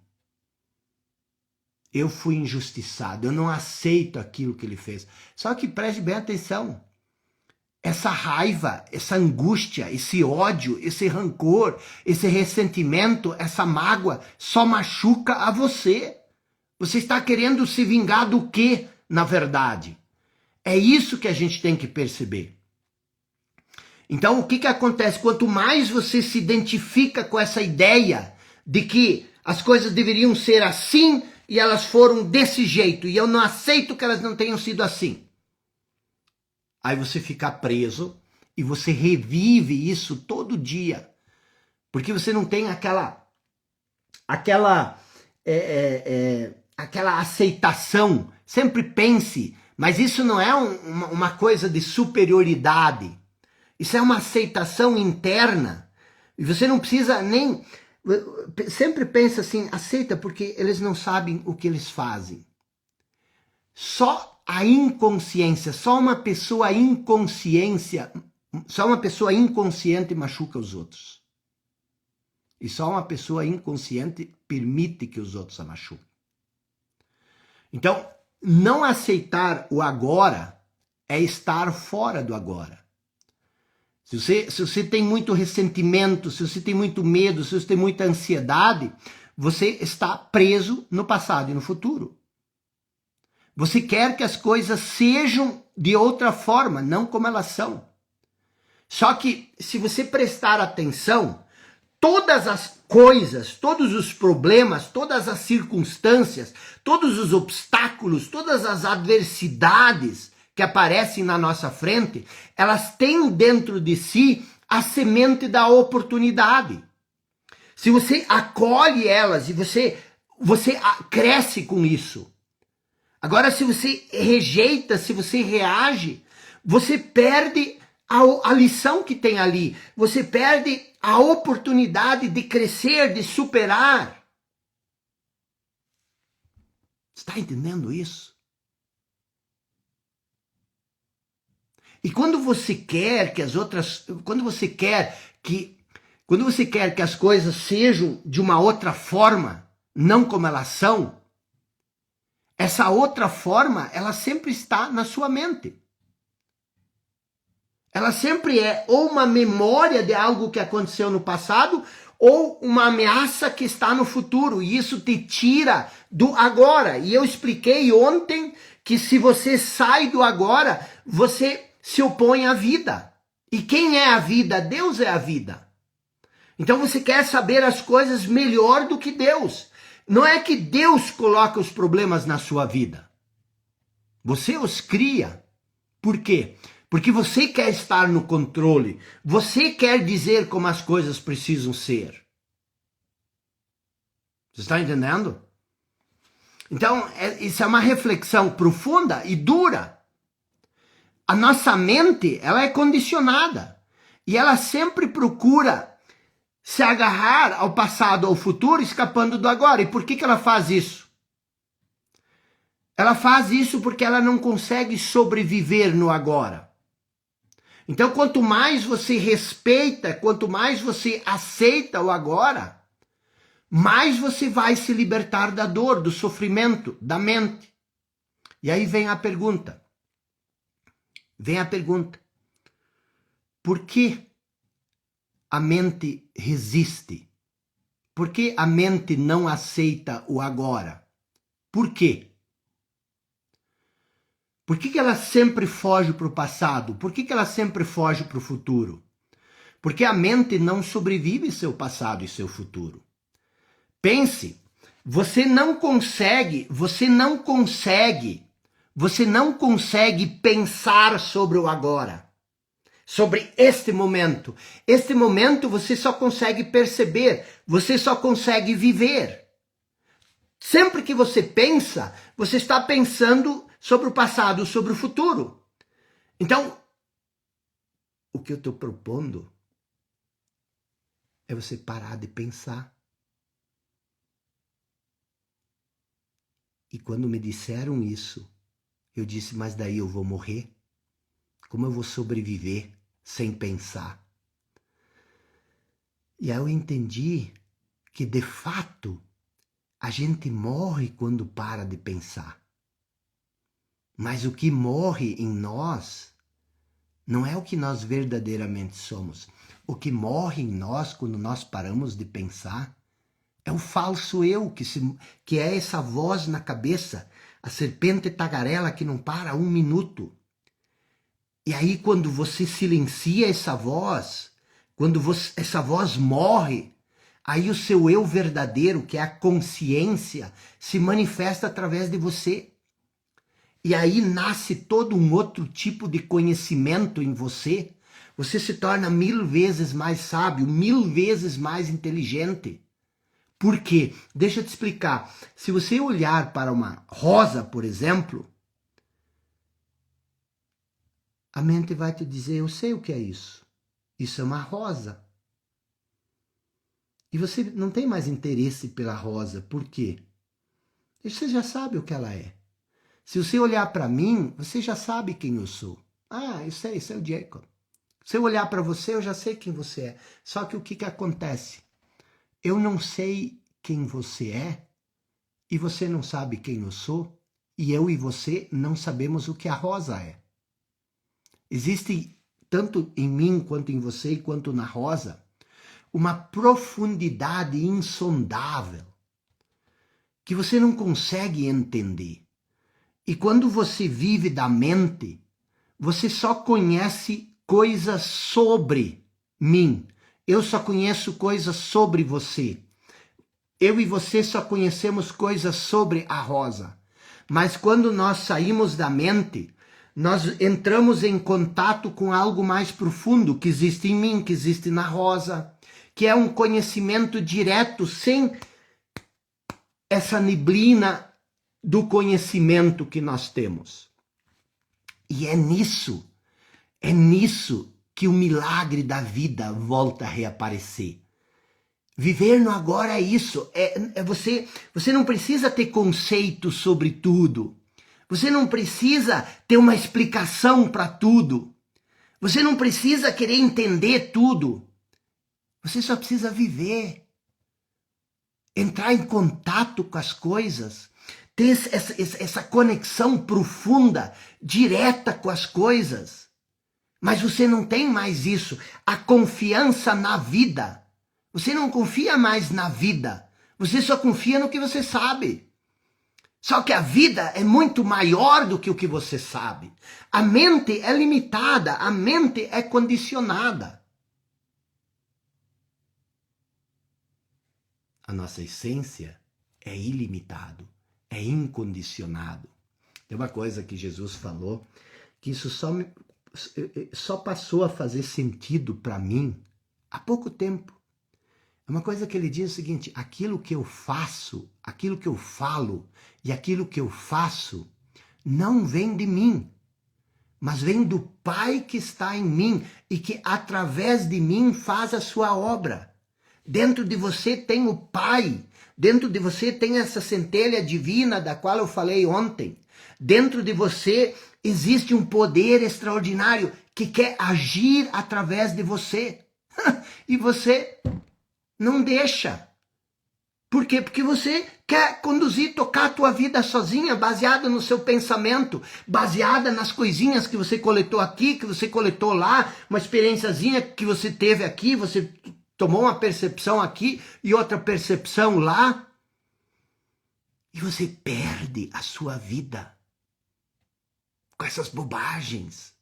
Eu fui injustiçado, eu não aceito aquilo que ele fez. Só que preste bem atenção. Essa raiva, essa angústia, esse ódio, esse rancor, esse ressentimento, essa mágoa só machuca a você. Você está querendo se vingar do quê, na verdade? É isso que a gente tem que perceber. Então, o que acontece? Quanto mais você se identifica com essa ideia de que as coisas deveriam ser assim e elas foram desse jeito, e eu não aceito que elas não tenham sido assim. Aí você fica preso e você revive isso todo dia. Porque você não tem aquela aceitação. Sempre pense, mas isso não é uma coisa de superioridade. Isso é uma aceitação interna. E você não precisa nem... Sempre pensa assim, aceita porque eles não sabem o que eles fazem. Só a inconsciência, só uma pessoa inconsciente machuca os outros. E só uma pessoa inconsciente permite que os outros a machuquem. Então, não aceitar o agora é estar fora do agora. Se você tem muito ressentimento, se você tem muito medo, se você tem muita ansiedade, você está preso no passado e no futuro. Você quer que as coisas sejam de outra forma, não como elas são. Só que, se você prestar atenção, todas as coisas, todos os problemas, todas as circunstâncias, todos os obstáculos, todas as adversidades que aparecem na nossa frente, elas têm dentro de si a semente da oportunidade. Se você acolhe elas e você cresce com isso. Agora, se você rejeita, se você reage, você perde a lição que tem ali. Você perde a oportunidade de crescer, de superar. Está entendendo isso? E quando você quer que quando você quer que as coisas sejam de uma outra forma, não como elas são, essa outra forma, ela sempre está na sua mente. Ela sempre é ou uma memória de algo que aconteceu no passado, ou uma ameaça que está no futuro. E isso te tira do agora. E eu expliquei ontem que se você sai do agora, você se opõe à vida. E quem é a vida? Deus é a vida. Então você quer saber as coisas melhor do que Deus. Não é que Deus coloca os problemas na sua vida. Você os cria. Por quê? Porque você quer estar no controle. Você quer dizer como as coisas precisam ser. Você está entendendo? Então, isso é uma reflexão profunda e dura. A nossa mente, ela é condicionada. E ela sempre procura se agarrar ao passado, ao futuro, escapando do agora. E por que ela faz isso? Ela faz isso porque ela não consegue sobreviver no agora. Então, quanto mais você respeita, quanto mais você aceita o agora, mais você vai se libertar da dor, do sofrimento, da mente. E aí vem a pergunta. Por que a mente resiste? Por que a mente não aceita o agora? Por quê? Por que ela sempre foge para o passado? Por que ela sempre foge para o futuro? Porque a mente não sobrevive seu passado e seu futuro. Pense, você não consegue pensar sobre o agora, sobre este momento. Este momento você só consegue perceber, você só consegue viver. Sempre que você pensa, você está pensando sobre o passado, sobre o futuro. Então, o que eu estou propondo é você parar de pensar. E quando me disseram isso, eu disse, mas daí eu vou morrer? Como eu vou sobreviver sem pensar? E aí eu entendi que, de fato, a gente morre quando para de pensar. Mas o que morre em nós não é o que nós verdadeiramente somos. O que morre em nós quando nós paramos de pensar é o falso eu, que é essa voz na cabeça, a serpente tagarela que não para um minuto. E aí quando você silencia essa voz, essa voz morre, aí o seu eu verdadeiro, que é a consciência, se manifesta através de você. E aí nasce todo um outro tipo de conhecimento em você. Você se torna 1000 vezes mais sábio, 1000 vezes mais inteligente. Por quê? Deixa eu te explicar. Se você olhar para uma rosa, por exemplo, a mente vai te dizer, eu sei o que é isso. Isso é uma rosa. E você não tem mais interesse pela rosa. Por quê? Você já sabe o que ela é. Se você olhar para mim, você já sabe quem eu sou. Ah, eu sei, esse é o Jacob. Se eu olhar para você, eu já sei quem você é. Só que o que acontece? Eu não sei quem você é, e você não sabe quem eu sou, e eu e você não sabemos o que a rosa é. Existe, tanto em mim, quanto em você, quanto na rosa, uma profundidade insondável, que você não consegue entender. E quando você vive da mente, você só conhece coisas sobre mim. Eu só conheço coisas sobre você. Eu e você só conhecemos coisas sobre a rosa. Mas quando nós saímos da mente, nós entramos em contato com algo mais profundo que existe em mim, que existe na rosa, que é um conhecimento direto, sem essa neblina do conhecimento que nós temos. E é nisso que o milagre da vida volta a reaparecer. Viver no agora é isso. Você não precisa ter conceito sobre tudo. Você não precisa ter uma explicação para tudo. Você não precisa querer entender tudo. Você só precisa viver. Entrar em contato com as coisas. Ter essa conexão profunda, direta com as coisas. Mas você não tem mais isso. A confiança na vida. Você não confia mais na vida. Você só confia no que você sabe. Só que a vida é muito maior do que o que você sabe. A mente é limitada. A mente é condicionada. A nossa essência é ilimitado. É incondicionado. Tem uma coisa que Jesus falou, que isso só passou a fazer sentido para mim há pouco tempo. É uma coisa que ele diz o seguinte, aquilo que eu faço, aquilo que eu falo e aquilo que eu faço não vem de mim, mas vem do Pai que está em mim e que através de mim faz a sua obra. Dentro de você tem o Pai, dentro de você tem essa centelha divina da qual eu falei ontem. Dentro de você existe um poder extraordinário que quer agir através de você. E você não deixa. Por quê? Porque você quer conduzir, tocar a tua vida sozinha, baseada no seu pensamento, baseada nas coisinhas que você coletou aqui, que você coletou lá, uma experiênciazinha que você teve aqui, você tomou uma percepção aqui e outra percepção lá. E você perde a sua vida. com essas bobagens.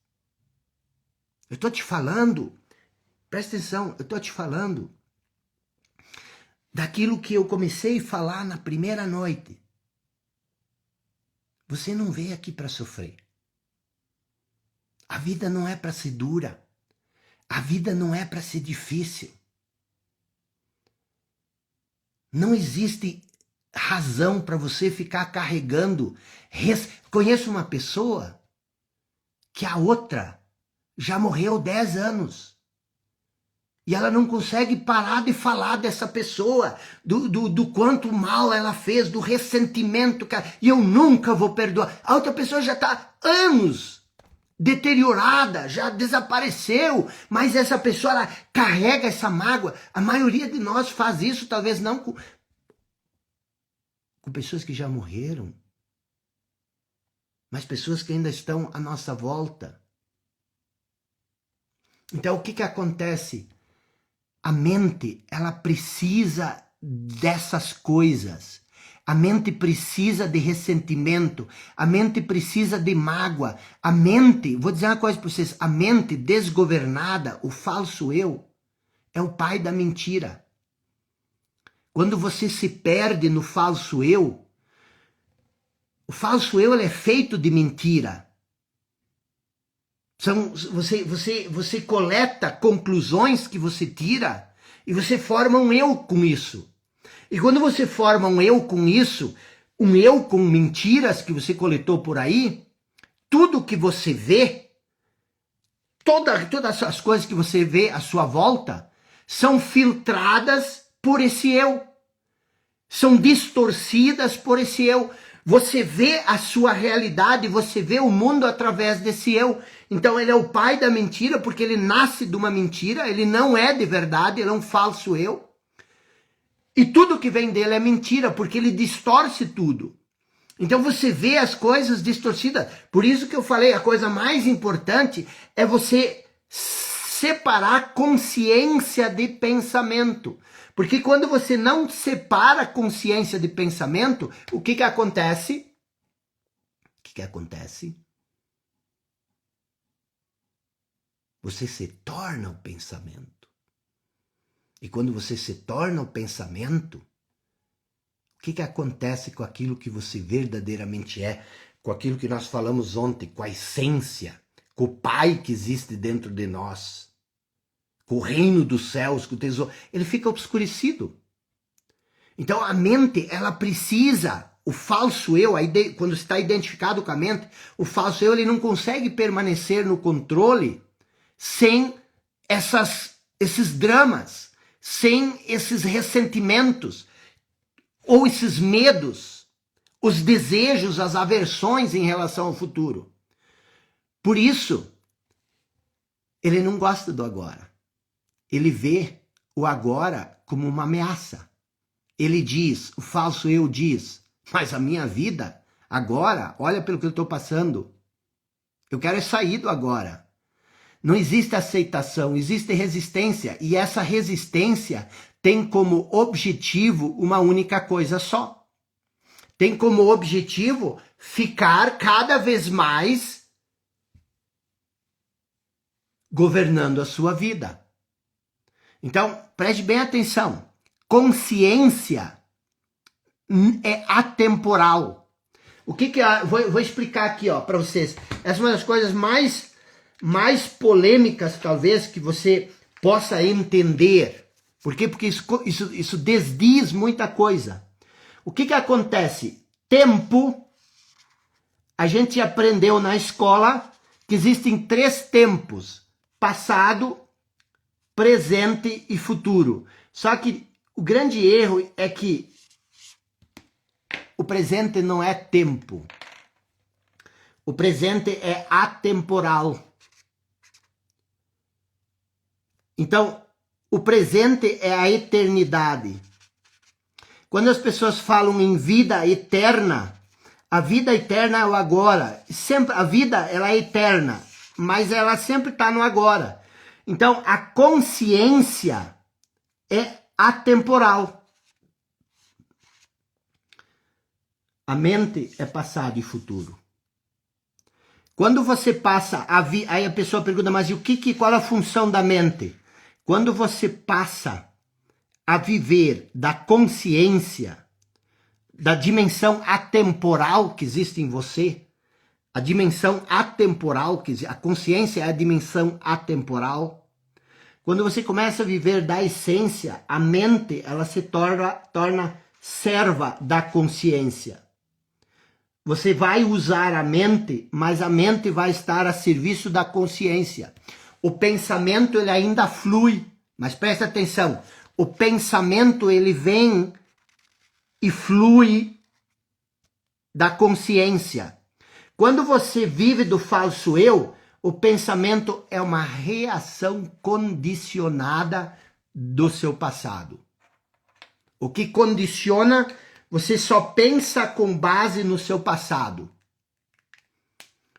Eu estou te falando, presta atenção, eu estou te falando daquilo que eu comecei a falar na primeira noite. Você não veio aqui para sofrer. A vida não é para ser dura. A vida não é para ser difícil. Não existe razão para você ficar carregando. Conheço uma pessoa que a outra já morreu 10 anos. E ela não consegue parar de falar dessa pessoa, do quanto mal ela fez, do ressentimento. E eu nunca vou perdoar. A outra pessoa já está anos deteriorada, já desapareceu, mas essa pessoa, ela carrega essa mágoa. A maioria de nós faz isso, talvez não com pessoas que já morreram, mas pessoas que ainda estão à nossa volta. Então, o que acontece? A mente, ela precisa dessas coisas. A mente precisa de ressentimento, a mente precisa de mágoa, a mente, vou dizer uma coisa para vocês, a mente desgovernada, o falso eu, é o pai da mentira. Quando você se perde no falso eu, o falso eu ele é feito de mentira. Você coleta conclusões que você tira e você forma um eu com isso. E quando você forma um eu com isso, um eu com mentiras que você coletou por aí, tudo que você vê, todas as coisas que você vê à sua volta, são filtradas por esse eu. São distorcidas por esse eu. Você vê a sua realidade, você vê o mundo através desse eu. Então ele é o pai da mentira, porque ele nasce de uma mentira, ele não é de verdade, ele é um falso eu. E tudo que vem dele é mentira, porque ele distorce tudo. Então você vê as coisas distorcidas. Por isso que eu falei, a coisa mais importante é você separar consciência de pensamento. Porque quando você não separa consciência de pensamento, o que acontece? O que acontece? Você se torna o pensamento. E quando você se torna o pensamento, o que acontece com aquilo que você verdadeiramente é? Com aquilo que nós falamos ontem, com a essência, com o Pai que existe dentro de nós, com o reino dos céus, com o tesouro, ele fica obscurecido. Então a mente, ela precisa, o falso eu, quando está identificado com a mente, o falso eu ele não consegue permanecer no controle sem esses dramas, sem esses ressentimentos, ou esses medos, os desejos, as aversões em relação ao futuro. Por isso, ele não gosta do agora. Ele vê o agora como uma ameaça. Ele diz, o falso eu diz, mas a minha vida, agora, olha pelo que eu estou passando. Eu quero sair do agora. Não existe aceitação, existe resistência. E essa resistência tem como objetivo uma única coisa só. Tem como objetivo ficar cada vez mais governando a sua vida. Então, preste bem atenção. Consciência é atemporal. O que é? Vou explicar aqui para vocês. Essa é uma das coisas mais polêmicas, talvez, que você possa entender. Por quê? Porque isso desdiz muita coisa. O que acontece? Tempo, a gente aprendeu na escola que existem 3 tempos: passado, presente e futuro. Só que o grande erro é que o presente não é tempo. O presente é atemporal. Então, o presente é a eternidade. Quando as pessoas falam em vida eterna, a vida eterna é o agora. Sempre, a vida ela é eterna, mas ela sempre está no agora. Então, a consciência é atemporal. A mente é passado e futuro. Quando você passa aí a pessoa pergunta, mas qual é a função da mente? Quando você passa a viver da consciência, da dimensão atemporal que existe em você, a dimensão atemporal, a consciência é a dimensão atemporal. Quando você começa a viver da essência, a mente ela se torna serva da consciência. Você vai usar a mente, mas a mente vai estar a serviço da consciência. O pensamento ele ainda flui, mas presta atenção, o pensamento ele vem e flui da consciência. Quando você vive do falso eu, o pensamento é uma reação condicionada do seu passado. O que condiciona, você só pensa com base no seu passado.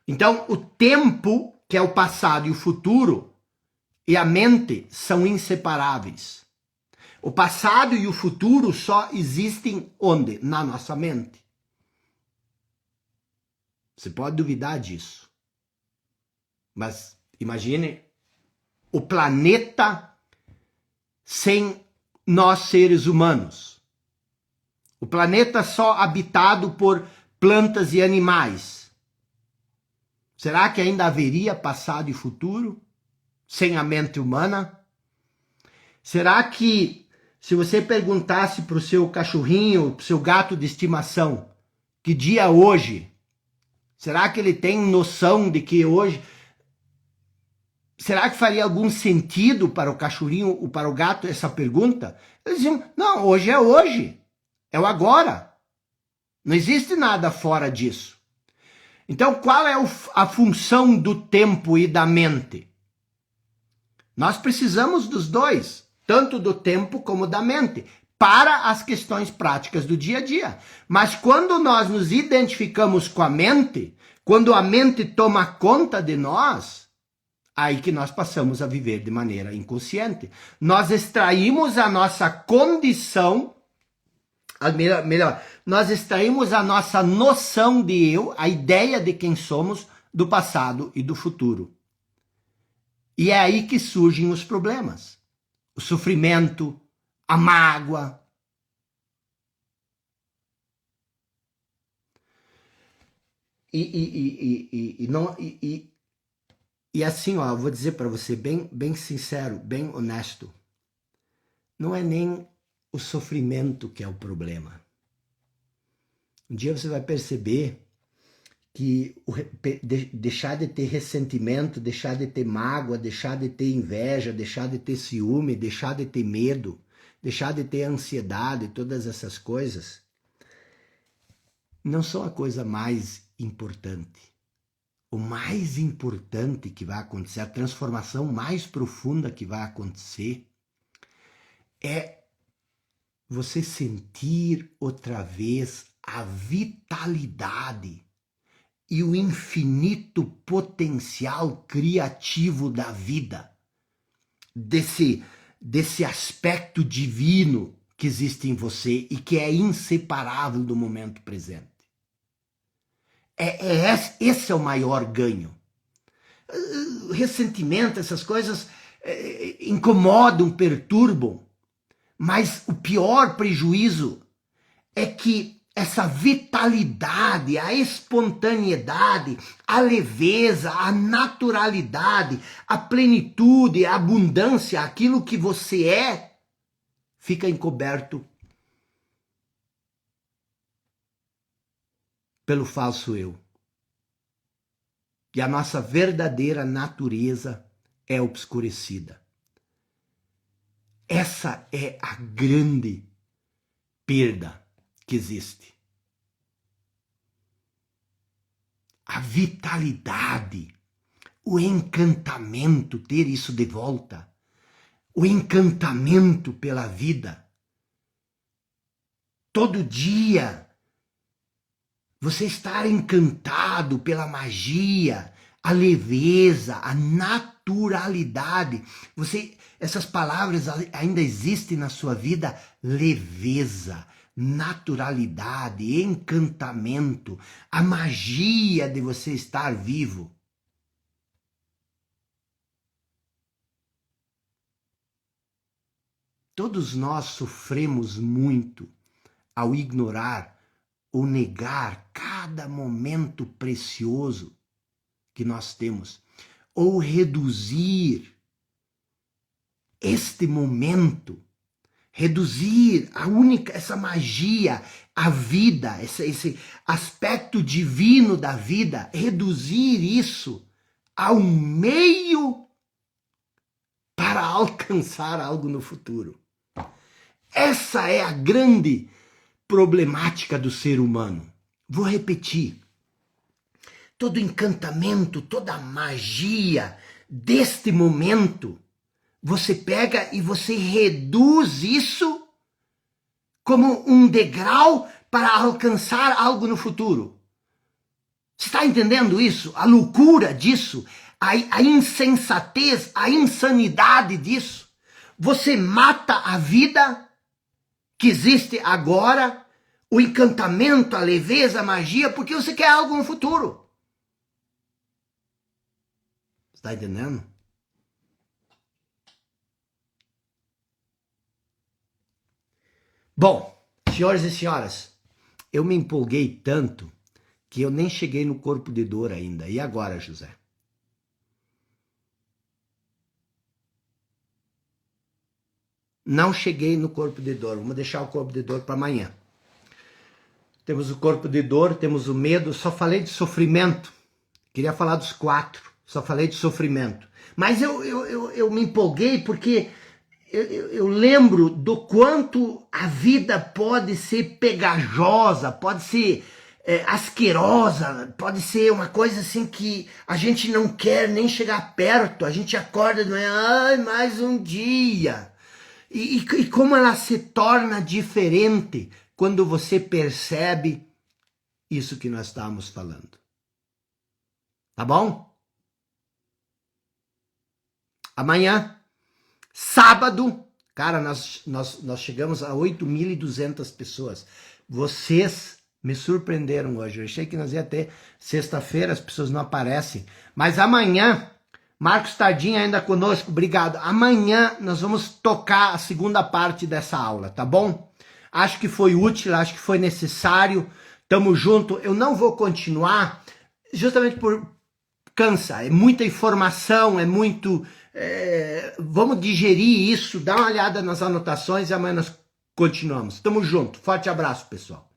Então, o tempo, que é o passado e o futuro, e a mente são inseparáveis. O passado e o futuro só existem onde? Na nossa mente. Você pode duvidar disso. Mas imagine o planeta sem nós seres humanos. O planeta só habitado por plantas e animais. Será que ainda haveria passado e futuro sem a mente humana? Será que se você perguntasse para o seu cachorrinho, para o seu gato de estimação, que dia é hoje? Será que ele tem noção de que hoje... Será que faria algum sentido para o cachorrinho ou para o gato essa pergunta? Eles diziam, não, hoje é hoje. É o agora. Não existe nada fora disso. Então, qual é a função do tempo e da mente? Nós precisamos dos dois, tanto do tempo como da mente, para as questões práticas do dia a dia. Mas quando nós nos identificamos com a mente, quando a mente toma conta de nós, aí que nós passamos a viver de maneira inconsciente. Nós extraímos a nossa condição, melhor, nós extraímos a nossa noção de eu, a ideia de quem somos, do passado e do futuro. E é aí que surgem os problemas. O sofrimento, a mágoa. E assim, ó, eu vou dizer para você bem sincero, bem honesto. Não é nem o sofrimento que é o problema. Um dia você vai perceber que deixar de ter ressentimento, deixar de ter mágoa, deixar de ter inveja, deixar de ter ciúme, deixar de ter medo, deixar de ter ansiedade, todas essas coisas, não são a coisa mais importante. O mais importante que vai acontecer, a transformação mais profunda que vai acontecer, é você sentir outra vez a vitalidade e o infinito potencial criativo da vida, desse aspecto divino que existe em você e que é inseparável do momento presente. Esse é o maior ganho. Ressentimento, essas coisas incomodam, perturbam, mas o pior prejuízo é que essa vitalidade, a espontaneidade, a leveza, a naturalidade, a plenitude, a abundância, aquilo que você é, fica encoberto pelo falso eu. E a nossa verdadeira natureza é obscurecida. Essa é a grande perda que existe. A vitalidade, o encantamento, ter isso de volta, o encantamento pela vida. Todo dia você estar encantado pela magia, a leveza, a naturalidade. Essas palavras ainda existem na sua vida? Leveza, naturalidade, encantamento, a magia de você estar vivo. Todos nós sofremos muito ao ignorar ou negar cada momento precioso que nós temos, ou reduzir este momento, reduzir essa magia, a vida, esse aspecto divino da vida, reduzir isso ao meio para alcançar algo no futuro. Essa é a grande problemática do ser humano. Vou repetir. Todo encantamento, toda magia deste momento, você pega e você reduz isso como um degrau para alcançar algo no futuro. Você está entendendo isso? A loucura disso, a insensatez, a insanidade disso. Você mata a vida que existe agora, o encantamento, a leveza, a magia, porque você quer algo no futuro. Está entendendo? Bom, senhores e senhoras, eu me empolguei tanto que eu nem cheguei no corpo de dor ainda. E agora, José? Não cheguei no corpo de dor. Vamos deixar o corpo de dor para amanhã. Temos o corpo de dor, temos o medo. Só falei de sofrimento. Queria falar dos 4. Só falei de sofrimento. Mas eu me empolguei porque eu lembro do quanto a vida pode ser pegajosa, pode ser asquerosa, pode ser uma coisa assim que a gente não quer nem chegar perto. A gente acorda de manhã, ai, mais um dia. E como ela se torna diferente quando você percebe isso que nós estamos falando. Tá bom? Amanhã, sábado, cara, nós chegamos a 8.200 pessoas. Vocês me surpreenderam hoje. Eu achei que nós ia ter sexta-feira, as pessoas não aparecem. Mas amanhã, Marcos Tardinha ainda conosco, obrigado. Amanhã nós vamos tocar a segunda parte dessa aula, tá bom? Acho que foi útil, acho que foi necessário. Tamo junto. Eu não vou continuar, justamente por cansa. É muita informação, é muito... vamos digerir isso, dá uma olhada nas anotações e amanhã nós continuamos. Tamo junto. Forte abraço, pessoal.